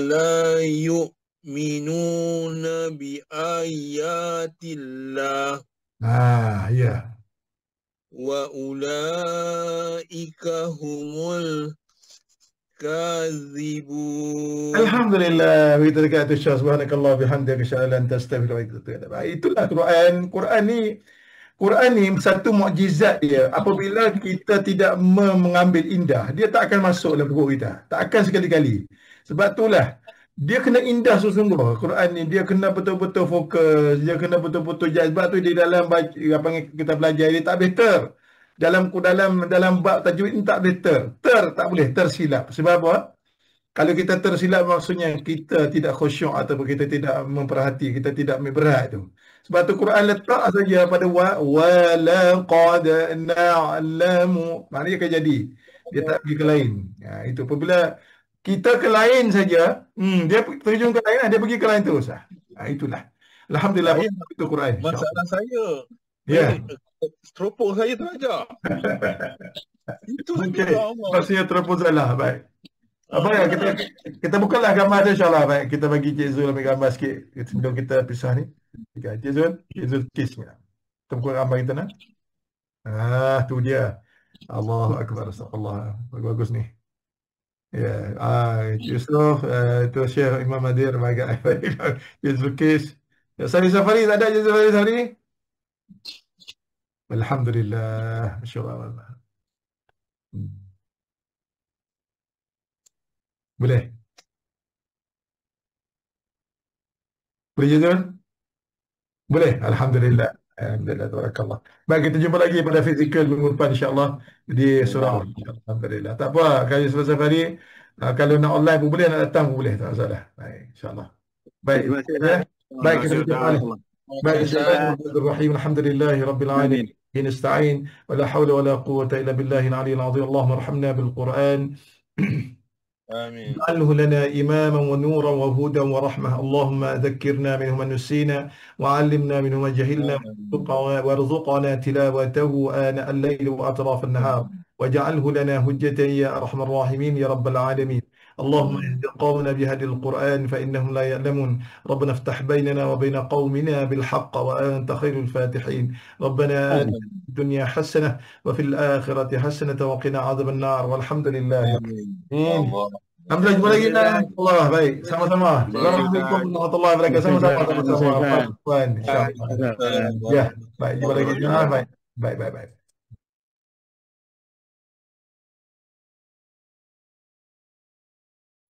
la yu'minuna bi ayatillah. Ya. Wa ulaika humul kadzibun. Alhamdulillah. Begitu dekat tu Syah. Subhanakallah bihamdika asyhadu an la ilaha illa anta astaghfiruka wa atubu ilaik. Itulah Quran. Quran ni satu mukjizat dia. Apabila kita tidak mengambil indah, dia tak akan masuk dalam perut kita. Tak akan sekali-kali. Sebab itulah dia kena indah sesungguh. Quran ni dia kena betul-betul fokus, dia kena betul-betul jaga. Sebab tu di dalam apa yang kita belajar dia tak better. Dalam bab tajwid ni tak better. Tak boleh tersilap. Sebab apa? Kalau kita tersilap maksudnya kita tidak khusyuk ataupun kita tidak memperhati, kita tidak ambil berat tu. Sebab tu Quran letak saja pada wa laqad na'lamu. Maknanya akan jadi. Dia tak pergi ke lain. Itu apabila kita ke lain saja, dia terjun ke lain, dia pergi ke lain terus. Itulah. Alhamdulillah itu Quran. Masalah saya. Ya. Teropong saya terlajak. Itu maksudnya teropong salah. Baik. Baik, kita bukalah gambar tu insyaAllah. Baik, kita bagi Cik Zul ambil gambar sikit sebelum kita pisah ni. Cik Zul kiss. Kita buka gambar kita nak. Tu dia. Allahu Akbar. Allah. Bagus ni. Ya, Yusuf, itu Syekh Imam Hadir. Cik Zul kiss. Sari Safari, tak ada Cik Zul Safari? Alhamdulillah. Masya-Allah. Boleh? Boleh Jazul? Boleh? Alhamdulillah. Alhamdulillah. Tabarakallah. Baik, kita jumpa lagi pada fizikal minggu depan insyaAllah di surau. Alhamdulillah. Tak apa, kalau selesai hari, kalau nak online pun boleh, nak datang pun boleh. Tak masalah. Baik, insyaAllah. Baik. Baik, kita jumpa lagi. Baik, Bismillahirrahmanirrahim. Alhamdulillahi Rabbil Alamin. Nasta'in. Wa la hawla wa la quwwata illa billahi al-'aliyyil 'azhim. Allahumma arhamna bil Qur'an. آمين. اجعله لنا إماما ونورا وهدى ورحمة. اللهم ذكرنا منه ما نسينا وعلمنا منه ما جهلنا وارزقنا تلاوته آناء الليل وأطراف النهار واجعله لنا هجة يا أرحم الراحمين يا رب العالمين. اللهم اهد قومنا بهدي القرآن فإنهم لا يعلمون. ربنا افتح بيننا وبين قومنا بالحق وأنت خير الفاتحين. ربنا آتنا في الدنيا حسنة وفي الآخرة حسنة وقنا عذاب النار والحمد لله. آمين. Alhamdulillah, jumpa lagi Nah. Allah, baik. Sama-sama. Assalamualaikum warahmatullahi wabarakatuh. Sama-sama. Puan. Ya, baik. Jumpa lagi Nah. Baik. Baik.